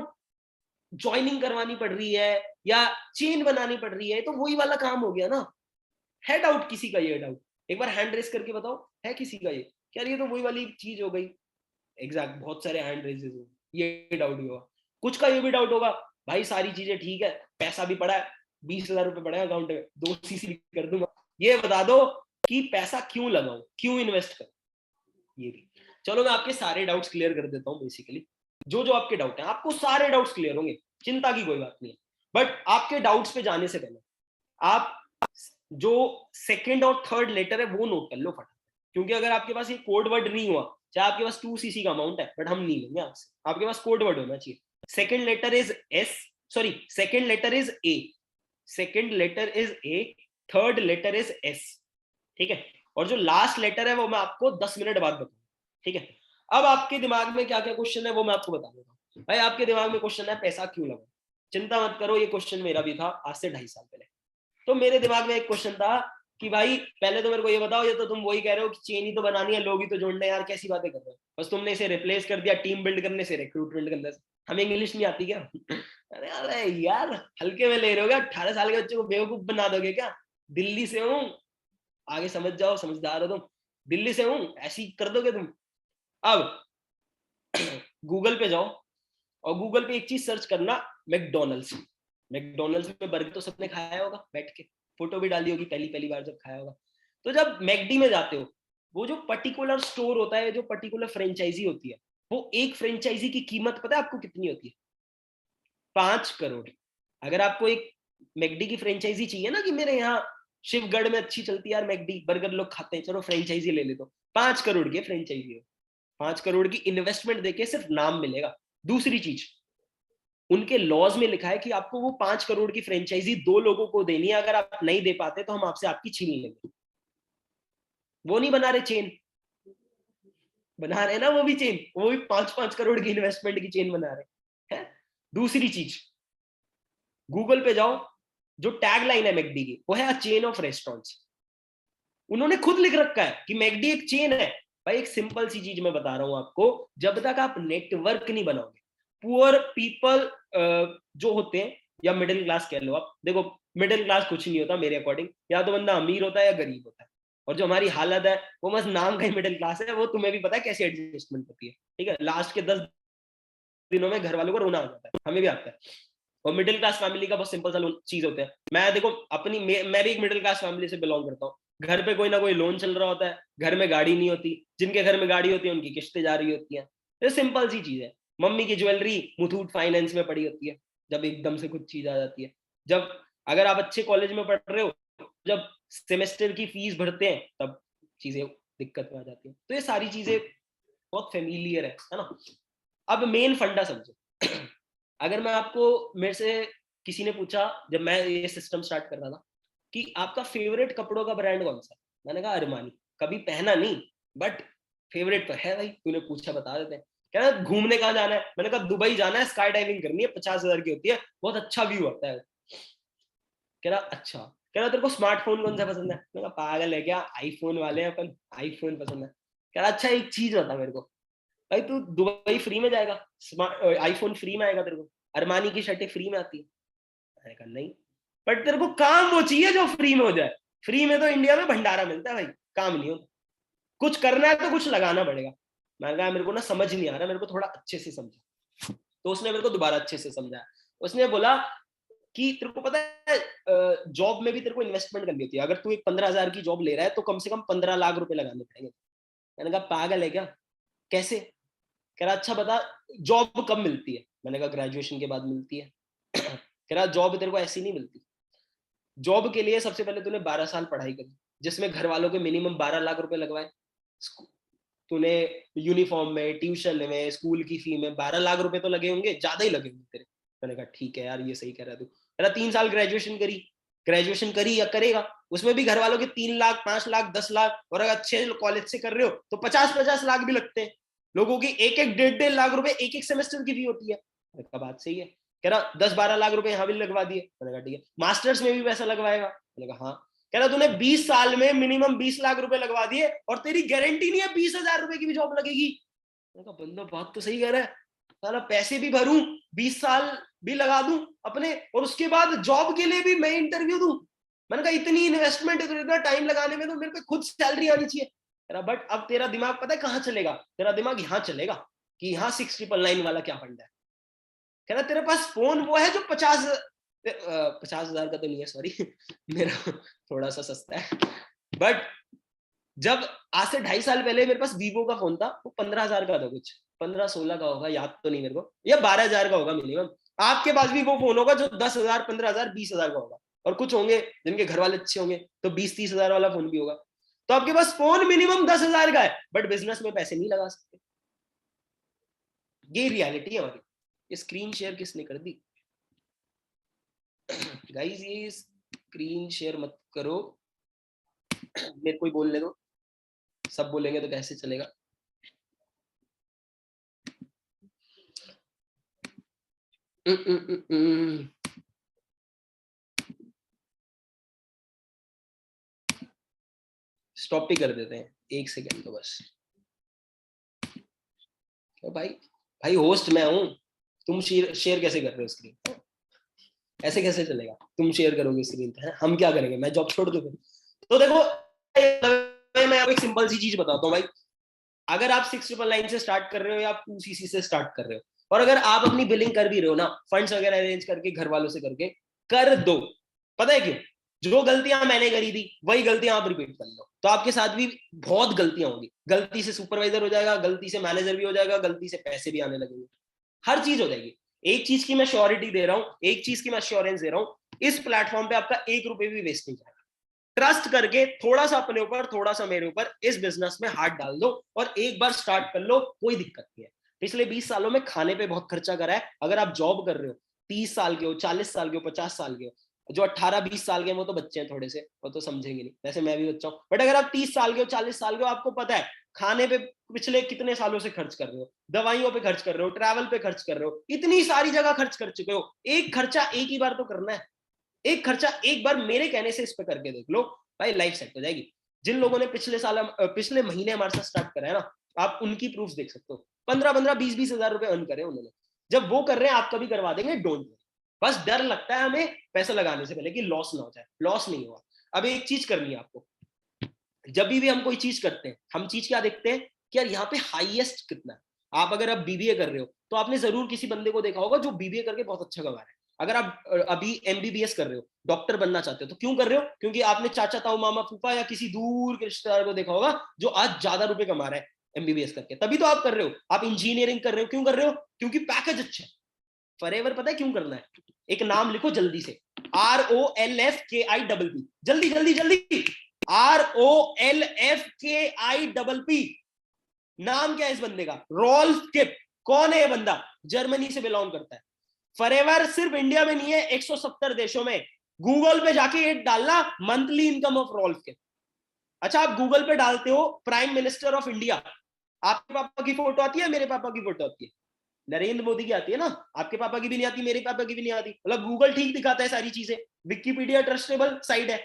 ज्वाइनिंग करवानी पड़ रही है या चेन बनानी पड़ रही है, तो वही वाला काम हो गया ना। है डाउट किसी का, ये डाउट एक बार हैंड रेस करके बताओ, है किसी का ये क्या, ये तो वही वाली चीज हो गई। एग्जैक्ट, बहुत सारे हैंड रेजेस हो, ये डाउट भी होगा। कुछ का ये भी डाउट होगा भाई सारी चीजें ठीक है, पैसा भी पड़ा है, 20,000 रुपए पड़े हैं अकाउंट में, 2cc कर दूंगा, ये बता दो कि पैसा क्यों लगाऊं, क्यों इन्वेस्ट करूं, ये भी। चलो मैं आपके सारे डाउट्स क्लियर कर देता हूँ। बेसिकली जो जो आपके डाउट हैं, आपको सारे डाउट्स क्लियर होंगे, चिंता की कोई बात नहीं है। बट आपके डाउट्स पे जाने से पहले आप जो सेकंड और थर्ड लेटर है वो नोट कर लो फटाफट, क्योंकि अगर आपके पास ये कोड वर्ड नहीं हुआ, चाहे आपके पास 2cc का अमाउंट है बट हम नहीं लेंगे आपसे, आपके पास कोड वर्ड होना चाहिए। Second letter is S, sorry second letter is A, second letter is A, third letter is S, ठीक है। और जो लास्ट लेटर है वो मैं आपको 10 मिनट बाद बताऊंगा, ठीक है। अब आपके दिमाग में क्या क्या क्वेश्चन है वो मैं आपको बता देता हूँ। भाई आपके दिमाग में क्वेश्चन है पैसा क्यों लगा, चिंता मत करो, ये क्वेश्चन मेरा भी था आज से 2.5 साल पहले। तो मेरे दिमाग में एक क्वेश्चन था कि भाई पहले तो मेरे को ये बताओ, ये तो तुम वही कह रहे हो कि चेन ही तो बनानी है, लोग ही तो जोड़ने, यार कैसी बातें कर रहे हो, बस तुमने इसे रिप्लेस कर दिया टीम बिल्ड करने से, रिक्रूटमेंट करने से, हमें इंग्लिश नहीं आती क्या? अरे अरे यार हल्के में ले रहे हो क्या, 18 साल के बच्चे को बेवकूफ बना दोगे क्या? दिल्ली से हूँ, आगे समझ जाओ, समझदार हो तुम, दिल्ली से हूँ, ऐसी कर दोगे तुम? अब गूगल पे जाओ और गूगल पे एक चीज सर्च करना, मैकडोनल्ड्स। मैकडोनल्ड्स में बर्गर तो सबने खाया होगा बैठ के, फोटो भी डाली होगी पहली पहली बार जब खाया होगा। तो जब मैकडी में जाते हो, वो जो पर्टिकुलर स्टोर होता है, जो पर्टिकुलर फ्रेंचाइजी होती है, वो एक फ्रेंचाइजी की कीमत पता है आपको कितनी होती है? 5 करोड़। अगर आपको एक मैकडी की फ्रेंचाइजी चाहिए ना कि मेरे यहाँ शिवगढ़ में अच्छी चलती है यार मैकडी, बर्गर लोग खाते हैं, चलो फ्रेंचाइजी ले ले, तो 5 करोड़ की फ्रेंचाइजी है। 5 करोड़ की इन्वेस्टमेंट देके सिर्फ नाम मिलेगा। दूसरी चीज, उनके लॉज में लिखा है कि आपको वो 5 करोड़ की फ्रेंचाइजी 2 लोगों को देनी है, अगर आप नहीं दे पाते तो हम आपसे आपकी छीन लेंगे। वो नहीं बना रहे चेन, बना रहे ना वो भी चेन, वो भी 5-5 करोड़ की इन्वेस्टमेंट की चेन बना रहे हैं। दूसरी चीज, गूगल पे जाओ, जो टैग लाइन है मैकडी की वो है अ चेन ऑफ रेस्टोरेंट्स। उन्होंने खुद लिख रखा है कि मैकडी एक चेन है। भाई एक सिंपल सी चीज मैं बता रहा हूं आपको, जब तक आप नेटवर्क नहीं बनाओगे, पुअर पीपल जो होते हैं, या मिडिल क्लास कह लो आप, देखो मिडिल क्लास कुछ नहीं होता मेरे अकॉर्डिंग, या तो बंदा अमीर होता है या गरीब होता है, और जो हमारी हालत है वो बस नाम का ही मिडिल क्लास है। वो तुम्हें भी पता है कैसी एडजस्टमेंट होती है, ठीक है, लास्ट के 10 दिनों में घर वालों को रोना आ जाता है, हमें भी आता है। और मिडिल क्लास फैमिली का बहुत सिंपल सा चीज होता है, मैं देखो अपनी मैं भी एक मिडिल क्लास फैमिली से बिलोंग करता हूँ। घर पे कोई ना कोई लोन चल रहा होता है, घर में गाड़ी नहीं होती, जिनके घर में गाड़ी होती है उनकी किस्तें जा रही होती हैं। ये सिंपल सी चीज है। मम्मी की ज्वेलरी मुथूट फाइनेंस में पड़ी होती है, जब एकदम से कुछ चीज आ जाती है। जब अगर आप अच्छे कॉलेज में पढ़ रहे हो, जब सेमेस्टर की फीस भरते हैं तब चीजें दिक्कत में आ जाती है। तो ये सारी चीजें बहुत फेमिलियर है ना। अब मेन फंडा समझो। अगर मैं आपको, मेरे से किसी ने पूछा जब मैं ये सिस्टम स्टार्ट कर रहा था कि आपका फेवरेट कपड़ों का ब्रांड कौन सा, मैंने कहा अरमानी। कभी पहना नहीं बट फेवरेट तो है भाई, तूने पूछा बता देते हैं। कह रहा घूमने कहाँ जाना है, मैंने कहा दुबई जाना है, स्काई डाइविंग करनी है, 50,000 की होती है, बहुत अच्छा व्यू आता है। कह रहा अच्छा, कह रहा तेरे को स्मार्टफोन कौन सा पसंद है, मैंने कहा पागल है क्या, आईफोन वाले हैं अपन, आईफोन पसंद है। कह रहा अच्छा एक चीज बता मेरे को, भाई तू दुबई फ्री में जाएगा, आईफोन फ्री में आएगा तेरे को, अरमानी की शर्टें फ्री में आती है। मैंने कहा नहीं, बट तेरे को काम वो चाहिए जो फ्री में हो जाए। फ्री में तो इंडिया में भंडारा मिलता है भाई, काम नहीं होता। कुछ करना है तो कुछ लगाना पड़ेगा। मैंने कहा मेरे को ना समझ नहीं आ रहा, मेरे को थोड़ा अच्छे से समझा। तो उसने मेरे को दोबारा अच्छे से समझाया। उसने बोला कि तेरे को पता है जॉब में भी तेरे को इन्वेस्टमेंट करनी होती है। अगर तू एक 15,000 की जॉब ले रहा है तो कम से कम 15 लाख रुपए लगाने पड़ेंगे। मैंने कहा पागल है क्या, कैसे? कह रहा अच्छा बता जॉब कब मिलती है, मैंने कहा ग्रेजुएशन के बाद मिलती है। कह रहा जॉब तेरे को ऐसी नहीं मिलती, जॉब के लिए सबसे पहले तूने 12 साल पढ़ाई करी, जिसमें घर वालों के मिनिमम 12 लाख रुपए लगवाए। तूने यूनिफॉर्म में, ट्यूशन में, स्कूल की फी में 12 लाख रुपए तो लगे होंगे, ज्यादा ही लगे होंगे तेरे। मैंने कहा ठीक है यार ये सही कह रहा है तू। कह रहा 3 साल ग्रेजुएशन करी या करेगा, उसमें भी घर वालों के 3 लाख, 5 लाख, 10 लाख, और अगर अच्छे कॉलेज से कर रहे हो तो 50-50 लाख भी लगते हैं। लोगों की 1-1, 1.5-1.5 लाख रुपए एक एक सेमेस्टर की फी होती है। मैंने कहा बात सही है। कह रहा 10-12 लाख रुपए यहाँ भी लगवा दिए। मैंने कहा ठीक है, मास्टर्स में भी पैसा लगवाएगा? मैंने कहा हाँ। कह रहा तूने 20 साल में मिनिमम 20 लाख रुपए लगवा दिए और तेरी गारंटी नहीं है 20,000 रुपए की भी जॉब लगेगी। मैंने कहा बंदा बात तो सही कह रहा है, साला पैसे भी भरूं, 20 साल भी लगा दूं अपने, और उसके बाद जॉब के लिए भी मैं इंटरव्यू दूं। मैंने कहा इतनी इन्वेस्टमेंट, इतना टाइम लगाने में तो मेरे को खुद सैलरी आनी चाहिए। बट अब तेरा दिमाग पता है कहाँ चलेगा, तेरा दिमाग यहाँ चलेगा कि यहाँ 6,999 वाला क्या फंडा है। कह रहा तेरे पास फोन वो है जो 50,000 का तो नहीं है, सॉरी मेरा थोड़ा सा सस्ता है। बट जब आज से 2.5 साल पहले मेरे पास वीवो का फोन था, वो 15,000 का था, कुछ 15-16 का होगा, याद तो नहीं मेरे को, या 12,000 का होगा मिनिमम। आपके पास भी वो फोन होगा जो 10,000, 15,000, 20,000 का होगा, और कुछ होंगे जिनके घर वाले अच्छे होंगे तो 20-30,000 वाला फोन भी होगा। तो आपके पास फोन मिनिमम 10,000 का है, बट बिजनेस में पैसे नहीं लगा सकते। ये रियलिटी है हमारी। ये स्क्रीन शेयर किसने कर दी गाइस, ये स्क्रीन शेयर मत करो, मेरे को ही बोलने दो, सब बोलेंगे तो कैसे चलेगा। स्टॉप ही कर देते हैं, 1 सेकेंड तो बस। तो भाई भाई होस्ट मैं हूं, तुम शेयर कैसे कर रहे हो स्क्रीन, ऐसे कैसे चलेगा? तुम शेयर करोगे स्क्रीन तो है, हम क्या करेंगे, मैं जॉब छोड़ दूं? तो देखो मैं आपको एक सिंपल सी चीज बताता हूँ भाई। अगर आप 6,999 से स्टार्ट कर रहे हो या आप 2cc से स्टार्ट कर रहे हो, और अगर आप अपनी बिलिंग कर भी रहे हो ना, फंड्स वगैरह अरेंज करके घर वालों से करके कर दो। पता है क्यों? जो गलतियां मैंने करी थी वही गलतियां आप रिपीट कर लो, तो आपके साथ भी बहुत गलतियां होंगी। गलती से सुपरवाइजर हो जाएगा, गलती से मैनेजर भी हो जाएगा, गलती से पैसे भी आने लगेंगे, हर चीज हो जाएगी। एक चीज की मैं श्योरिटी दे रहा हूं, एक चीज की मैं श्योरेंस दे रहा हूं, इस प्लेटफॉर्म पे आपका 1 रुपए भी वेस्ट नहीं जाएगा। ट्रस्ट करके थोड़ा सा अपने ऊपर, थोड़ा सा मेरे ऊपर, इस बिजनेस में हाथ डाल दो और एक बार स्टार्ट कर लो, कोई दिक्कत नहीं है। पिछले 20 सालों में खाने पे बहुत खर्चा करा है। अगर आप जॉब कर रहे हो, 30 साल के हो, 40 साल के हो, 50 साल के हो, जो 18-20 साल के हैं वो तो बच्चे हैं थोड़े से, वो तो समझेंगे नहीं, वैसे मैं भी बच्चा हूँ, बट अगर आप 30 साल के हो, 40 साल के हो, आपको पता है खाने पे पिछले कितने सालों से खर्च कर रहे हो, दवाइयों पे खर्च कर रहे हो, ट्रैवल पे खर्च कर रहे हो, इतनी सारी जगह खर्च कर चुके हो। एक खर्चा एक ही बार तो करना है, एक खर्चा एक बार मेरे कहने से इस पे करके देख लो, भाई लाइफ सेट हो जाएगी। जिन लोगों ने पिछले महीने हमारे साथ स्टार्ट करा है ना, आप उनकी प्रूफ देख सकते हो, 15-15, 20-20 हजार रुपए अर्न करे उन्होंने। जब वो कर रहे हैं, आप कभी करवा देंगे, डोंट वरी। बस डर लगता है हमें पैसा लगाने से पहले कि लॉस ना हो जाए, लॉस नहीं हुआ। अब एक चीज करनी है आपको, जब भी हम कोई चीज करते हैं, हम चीज क्या देखते हैं कि यार यहाँ पे हाईएस्ट कितना है। आप अगर आप बीबीए कर रहे हो तो आपने जरूर किसी बंदे को देखा होगा जो बीबीए करके बहुत अच्छा कमा रहा है। अगर आप अभी एमबीबीएस कर रहे हो, डॉक्टर बनना चाहते हो, तो क्यों कर रहे हो? क्योंकि आपने चाचा ताऊ मामा फूफा या किसी दूर के रिश्तेदार को देखा होगा जो आज ज्यादा रुपए कमा रहा है एमबीबीएस करके, तभी तो आप कर रहे हो। आप इंजीनियरिंग कर रहे हो, क्यों कर रहे हो? क्योंकि पैकेज अच्छा है। फॉरएवर पता है क्यों करना है? एक नाम लिखो जल्दी से, ROLFKIPP, जल्दी जल्दी जल्दी, ROLFKIPP। नाम क्या है इस बंदे का? रॉल्फ किप। कौन है ये बंदा? जर्मनी से बिलोंग करता है। फॉरएवर सिर्फ इंडिया में नहीं है, 170 देशों में। गूगल पे जाके ये डालना, मंथली इनकम ऑफ रॉल्फ किप। अच्छा, आप गूगल पे डालते हो प्राइम मिनिस्टर ऑफ इंडिया, आपके पापा की फोटो आती है, मेरे पापा की फोटो आती है, नरेंद्र मोदी की आती है ना? आपके पापा की भी नहीं आती, मेरे पापा की भी नहीं आती। मतलब गूगल ठीक दिखाता है सारी चीजें, विकिपीडिया ट्रस्टेबल साइट है।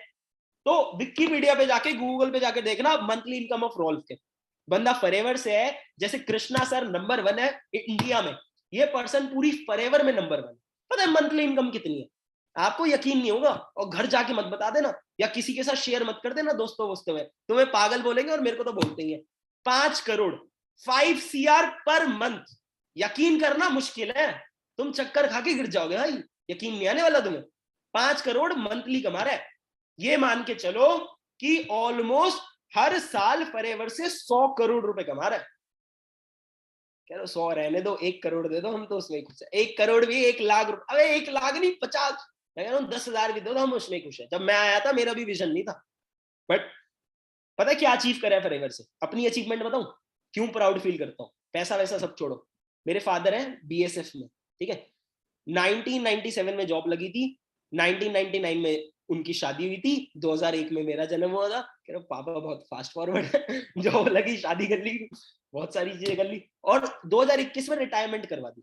तो विकिपीडिया पे जाके, गूगल पे जाके देखना मंथली इनकम ऑफ रॉल्फ किप। बंदा फॉरएवर से है, जैसे कृष्णा सर नंबर 1 है इंडिया में, ये पर्सन पूरी फॉरएवर में नंबर 1। पता है मंथली इनकम कितनी है? आपको यकीन नहीं होगा, और घर जाके मत बता देना, या किसी के साथ शेयर मत कर देना दोस्तों वोस्तों में, तुम्हें पागल बोलेंगे, और मेरे को तो बोलते ही है। 5 करोड़, 5 CR पर मंथ। यकीन करना मुश्किल है, तुम चक्कर खा के गिर जाओगे भाई, यकीन नहीं आने वाला तुम्हें। 5 करोड़ मंथली कमा रहा है। ये मान के चलो कि ऑलमोस्ट हर साल फॉरएवर से 100 करोड़ रुपए कमा रहा है। कह रहे 100 रहने दो, 1 करोड़ दे दो, हम तो उसमें खुश है। 1 करोड़ भी 1 लाख रुपए, अबे 1 लाख नहीं, 50, मैं कह रहा हूँ 10,000 भी दो तो हम उसमें खुश है। जब मैं आया था मेरा भी विजन नहीं था, बट पता है क्या अचीव करा है फॉरएवर से? अपनी अचीवमेंट बताऊं, क्यों प्राउड फील करता हूँ? पैसा वैसा सब छोड़ो, मेरे फादर हैं बीएसएफ में, ठीक है, 1997 में जॉब लगी थी, 1999 में उनकी शादी हुई थी, 2001 में मेरा जन्म हुआ था। कह रहा पापा बहुत फास्ट फॉरवर्ड है, जॉब लगी, शादी कर ली, बहुत सारी चीजें कर ली, और 2021 में रिटायरमेंट करवा दी।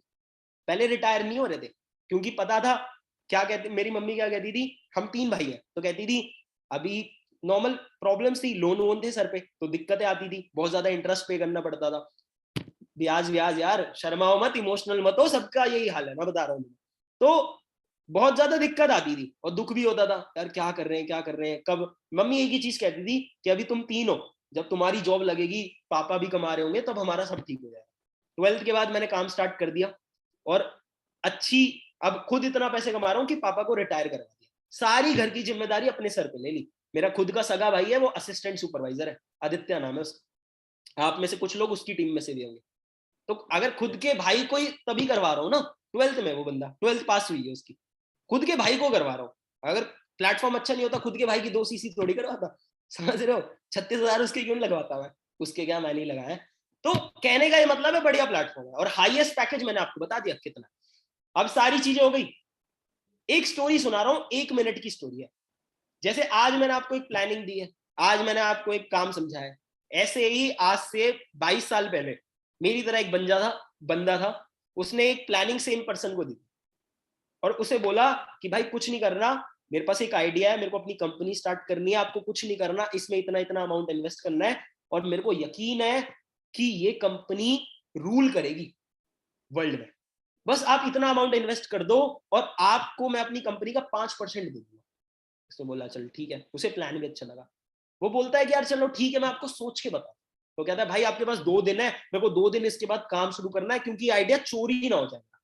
पहले रिटायर नहीं हो रहे थे, क्योंकि पता था, क्या कहती मेरी मम्मी, क्या कहती थी, हम 3 भाई हैं, तो कहती थी अभी नॉर्मल प्रॉब्लम्स थी, लोन वोन थे सर पे, तो दिक्कतें आती थी, बहुत ज्यादा इंटरेस्ट पे करना पड़ता था, ब्याज ब्याज, यार शर्माओ मत, इमोशनल मत हो, सबका यही हाल है, मैं बता रहा हूँ। तो बहुत ज्यादा दिक्कत आती थी और दुख भी होता था, यार क्या कर रहे हैं, क्या कर रहे हैं, कब। मम्मी एक ही चीज कहती थी कि अभी तुम 3 हो, जब तुम्हारी जॉब लगेगी, पापा भी कमा रहे होंगे, तब हमारा सब ठीक हो जाएगा। 12th के बाद मैंने काम स्टार्ट कर दिया, और अच्छी, अब खुद इतना पैसे कमा रहा हूँ कि पापा को रिटायर करवा दिया, सारी घर की जिम्मेदारी अपने सर पे ले ली। मेरा खुद का सगा भाई है, वो असिस्टेंट सुपरवाइजर है, आदित्य नाम है उसका, आप में से कुछ लोग उसकी टीम में से भी होंगे। तो अगर खुद के भाई को ही तभी करवा रहा हूँ ना, 12th में वो बंदा 12th पास हुई है उसकी, खुद के भाई को करवा रहा हूँ। अगर प्लेटफॉर्म अच्छा नहीं होता, खुद के भाई की 2 सीसी थोड़ी करवाता, समझ रहे हो? 36,000 उसके क्यों लगवाता मैं, उसके क्या मैंने लगाया। तो कहने का ये मतलब है बढ़िया प्लेटफॉर्म है, और हाईएस्ट पैकेज मैंने आपको बता दिया कितना। अब सारी चीजें हो गई, एक स्टोरी सुना रहा हूँ, 1 मिनट की स्टोरी है। जैसे आज मैंने आपको एक प्लानिंग दी है, आज मैंने आपको एक काम समझाया है, ऐसे ही आज से 22 साल पहले मेरी तरह एक बंदा था, उसने एक प्लानिंग सेम पर्सन को दी, और उसे बोला कि भाई कुछ नहीं करना, मेरे पास एक आइडिया है, मेरे को अपनी कंपनी स्टार्ट करनी है, आपको कुछ नहीं करना, इसमें इतना इतना अमाउंट इन्वेस्ट करना है, और मेरे को यकीन है कि ये कंपनी रूल करेगी वर्ल्ड में, बस आप इतना अमाउंट इन्वेस्ट कर दो, और आपको मैं अपनी कंपनी का 5% दे दूंगा। उसने बोला चल ठीक है, उसे प्लान भी अच्छा लगा। वो बोलता है कि यार चलो ठीक है, मैं आपको सोच के बता। तो कहता है भाई आपके पास 2 दिन है, मेरे को 2 दिन इसके बाद काम शुरू करना है, क्योंकि आइडिया चोरी ना हो जाएगा।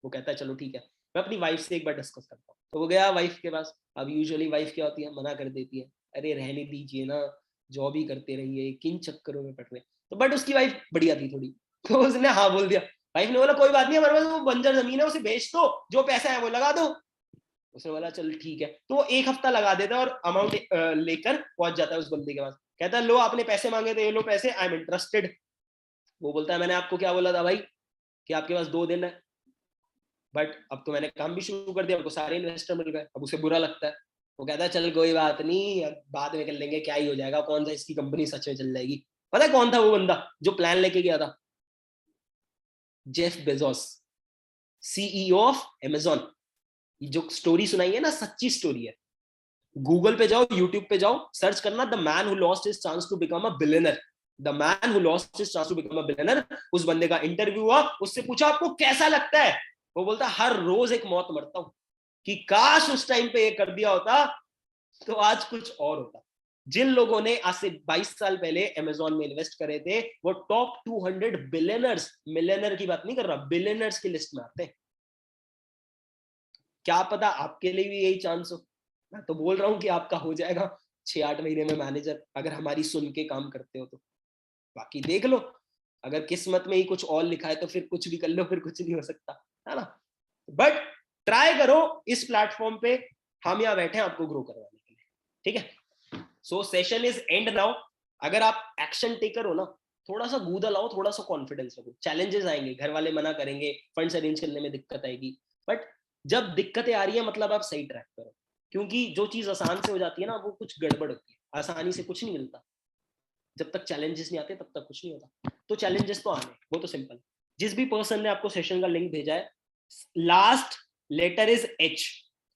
वो कहता है चलो ठीक है, मैं अपनी वाइफ से एक बार डिस्कस करता हूँ। तो वो गया वाइफ के पास, अब यूजुअली वाइफ क्या होती है, मना कर देती है, अरे रहने दीजिए ना, जॉब ही करते रहिए, किन चक्करों में पड़ रहे। तो बट उसकी वाइफ बढ़िया थी थोड़ी, तो उसने हाँ बोल दिया। वाइफ ने बोला कोई बात नहीं, हमारे पास वो बंजर जमीन है, उसे बेच दो, जो पैसा है वो लगा दो। उसने बोला चल ठीक है। तो वो 1 हफ्ता लगा देता है और अमाउंट लेकर पहुंच जाता है उस बंदे के पास, कहता है लो आपने पैसे मांगे थे, ये लो पैसे, आई एम इंटरेस्टेड। वो बोलता है मैंने आपको क्या बोला था भाई, कि आपके पास 2 दिन है, बट अब तो मैंने काम भी शुरू कर दिया, उनको सारे इन्वेस्टर मिल गए। अब उसे बुरा लगता है, वो कहता है चल कोई बात नहीं, अब बाद में कर लेंगे, क्या ही हो जाएगा, कौन सा इसकी कंपनी सच में चल जाएगी। पता है कौन था वो बंदा जो प्लान लेके गया था? Jeff Bezos, CEO of Amazon. जो स्टोरी सुनाई है ना, सच्ची स्टोरी है। गूगल पे जाओ, यूट्यूब पे जाओ, सर्च करना the man who lost his chance to become a billionaire. The man who lost his chance to become a billionaire. उस बंदे का इंटरव्यू हुआ, उससे पूछा आपको कैसा लगता है? वो बोलता हर रोज एक मौत मरता हूं, कि काश उस टाइम पे ये कर दिया होता तो आज कुछ और होता। जिन लोगों ने आज से 22 साल पहले अमेजॉन में इन्वेस्ट करे थे, वो टॉप 200 बिलियनर्स, मिलियनर की बात नहीं कर रहा, बिलियनर्स की लिस्ट में आते हैं। क्या पता आपके लिए भी यही चांस हो। मैं तो बोल रहा हूँ कि आपका हो जाएगा 6-8 महीने में मैनेजर, अगर हमारी सुन के काम करते हो तो। बाकी देख लो, अगर किस्मत में ही कुछ और लिखा है तो फिर कुछ भी कर लो, फिर कुछ नहीं हो सकता, है ना। बट ट्राई करो इस प्लेटफॉर्म पे, हम यहाँ बैठे हैं आपको ग्रो करवाने के लिए, ठीक है। सो सेशन इज एंड नाउ। अगर आप एक्शन टेकर हो ना, थोड़ा सा गूदा लाओ, थोड़ा सा कॉन्फिडेंस रखो। चैलेंजेस आएंगे, घर वाले मना करेंगे, फंड्स अरेंज करने में दिक्कत आएगी, बट जब दिक्कतें आ रही है मतलब आप सही ट्रैक पर हो। क्योंकि जो चीज आसान से हो जाती है ना, वो कुछ गड़बड़ होती है, आसानी से कुछ नहीं मिलता। जब तक चैलेंजेस नहीं आते तब तक कुछ नहीं होता। तो चैलेंजेस तो आने, वो तो सिंपल। जिस भी पर्सन ने आपको सेशन का लिंक भेजा है, लास्ट लेटर इज एच,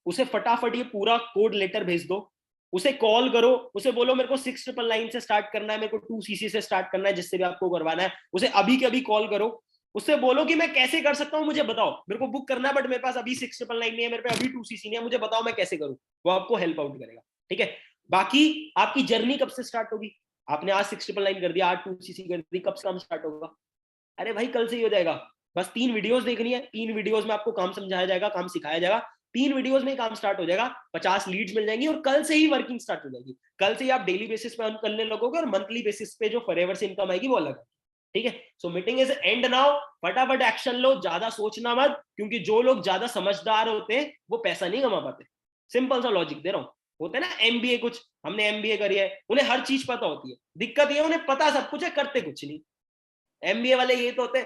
उसे फटाफट ये पूरा कोड लेटर भेज दो। उसे कॉल करो, उसे बोलो मेरे को 699 से स्टार्ट करना है, मेरे को 2cc से स्टार्ट करना है, जिससे भी आपको करवाना है उसे अभी के अभी कॉल करो। उससे बोलो कि मैं कैसे कर सकता हूँ, मुझे बताओ, मेरे को बुक करना है बट मेरे पास अभी 699 नहीं है, मेरे पे अभी 2cc नहीं है, मुझे बताओ मैं कैसे करूँ। वो आपको हेल्प आउट करेगा, ठीक है। बाकी आपकी जर्नी कब से स्टार्ट होगी? आपने आज 699 कर दिया, आज 2cc कर दी, कब से काम स्टार्ट होगा? अरे भाई कल से ही हो जाएगा। बस 3 वीडियोस देखनी है, 3 वीडियोस में आपको काम समझाया जाएगा, काम सिखाया जाएगा, 3 वीडियोस में काम स्टार्ट हो जाएगा, 50 लीड्स मिल जाएंगी और कल से ही वर्किंग स्टार्ट हो जाएगी। कल से ही आप डेली बेसिस पे अर्न करने लगोगे और मंथली बेसिस पे जो फॉरएवर से इनकम आएगी वो अलग है, ठीक है। सो मीटिंग इज एंड नाउ। फटाफट एक्शन लो, ज्यादा सोचना मत, क्योंकि जो लोग ज्यादा समझदार होते हैं वो पैसा नहीं कमा पाते। सिंपल सा लॉजिक दे रहा हूँ। होते ना एमबीए, कुछ हमने एमबीए करी है, उन्हें हर चीज पता होती है, दिक्कत ये उन्हें पता सब कुछ है, करते कुछ नहीं। एमबीए वाले ये तो होते,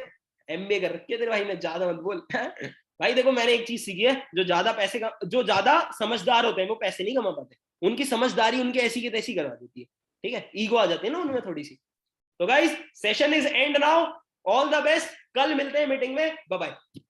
एमबीए कर रखी है तेरे भाई ने, ज्यादा मत बोल। भाई देखो मैंने एक चीज सीखी है, जो ज्यादा पैसे का, जो ज्यादा समझदार होते हैं वो पैसे नहीं कमा पाते। उनकी समझदारी उनके ऐसी की तैसी करवा देती है, ठीक है, ईगो आ जाती है ना उनमें थोड़ी सी। तो guys session is and now, all the best, कल मिलते हैं मीटिंग में, बाय बाय।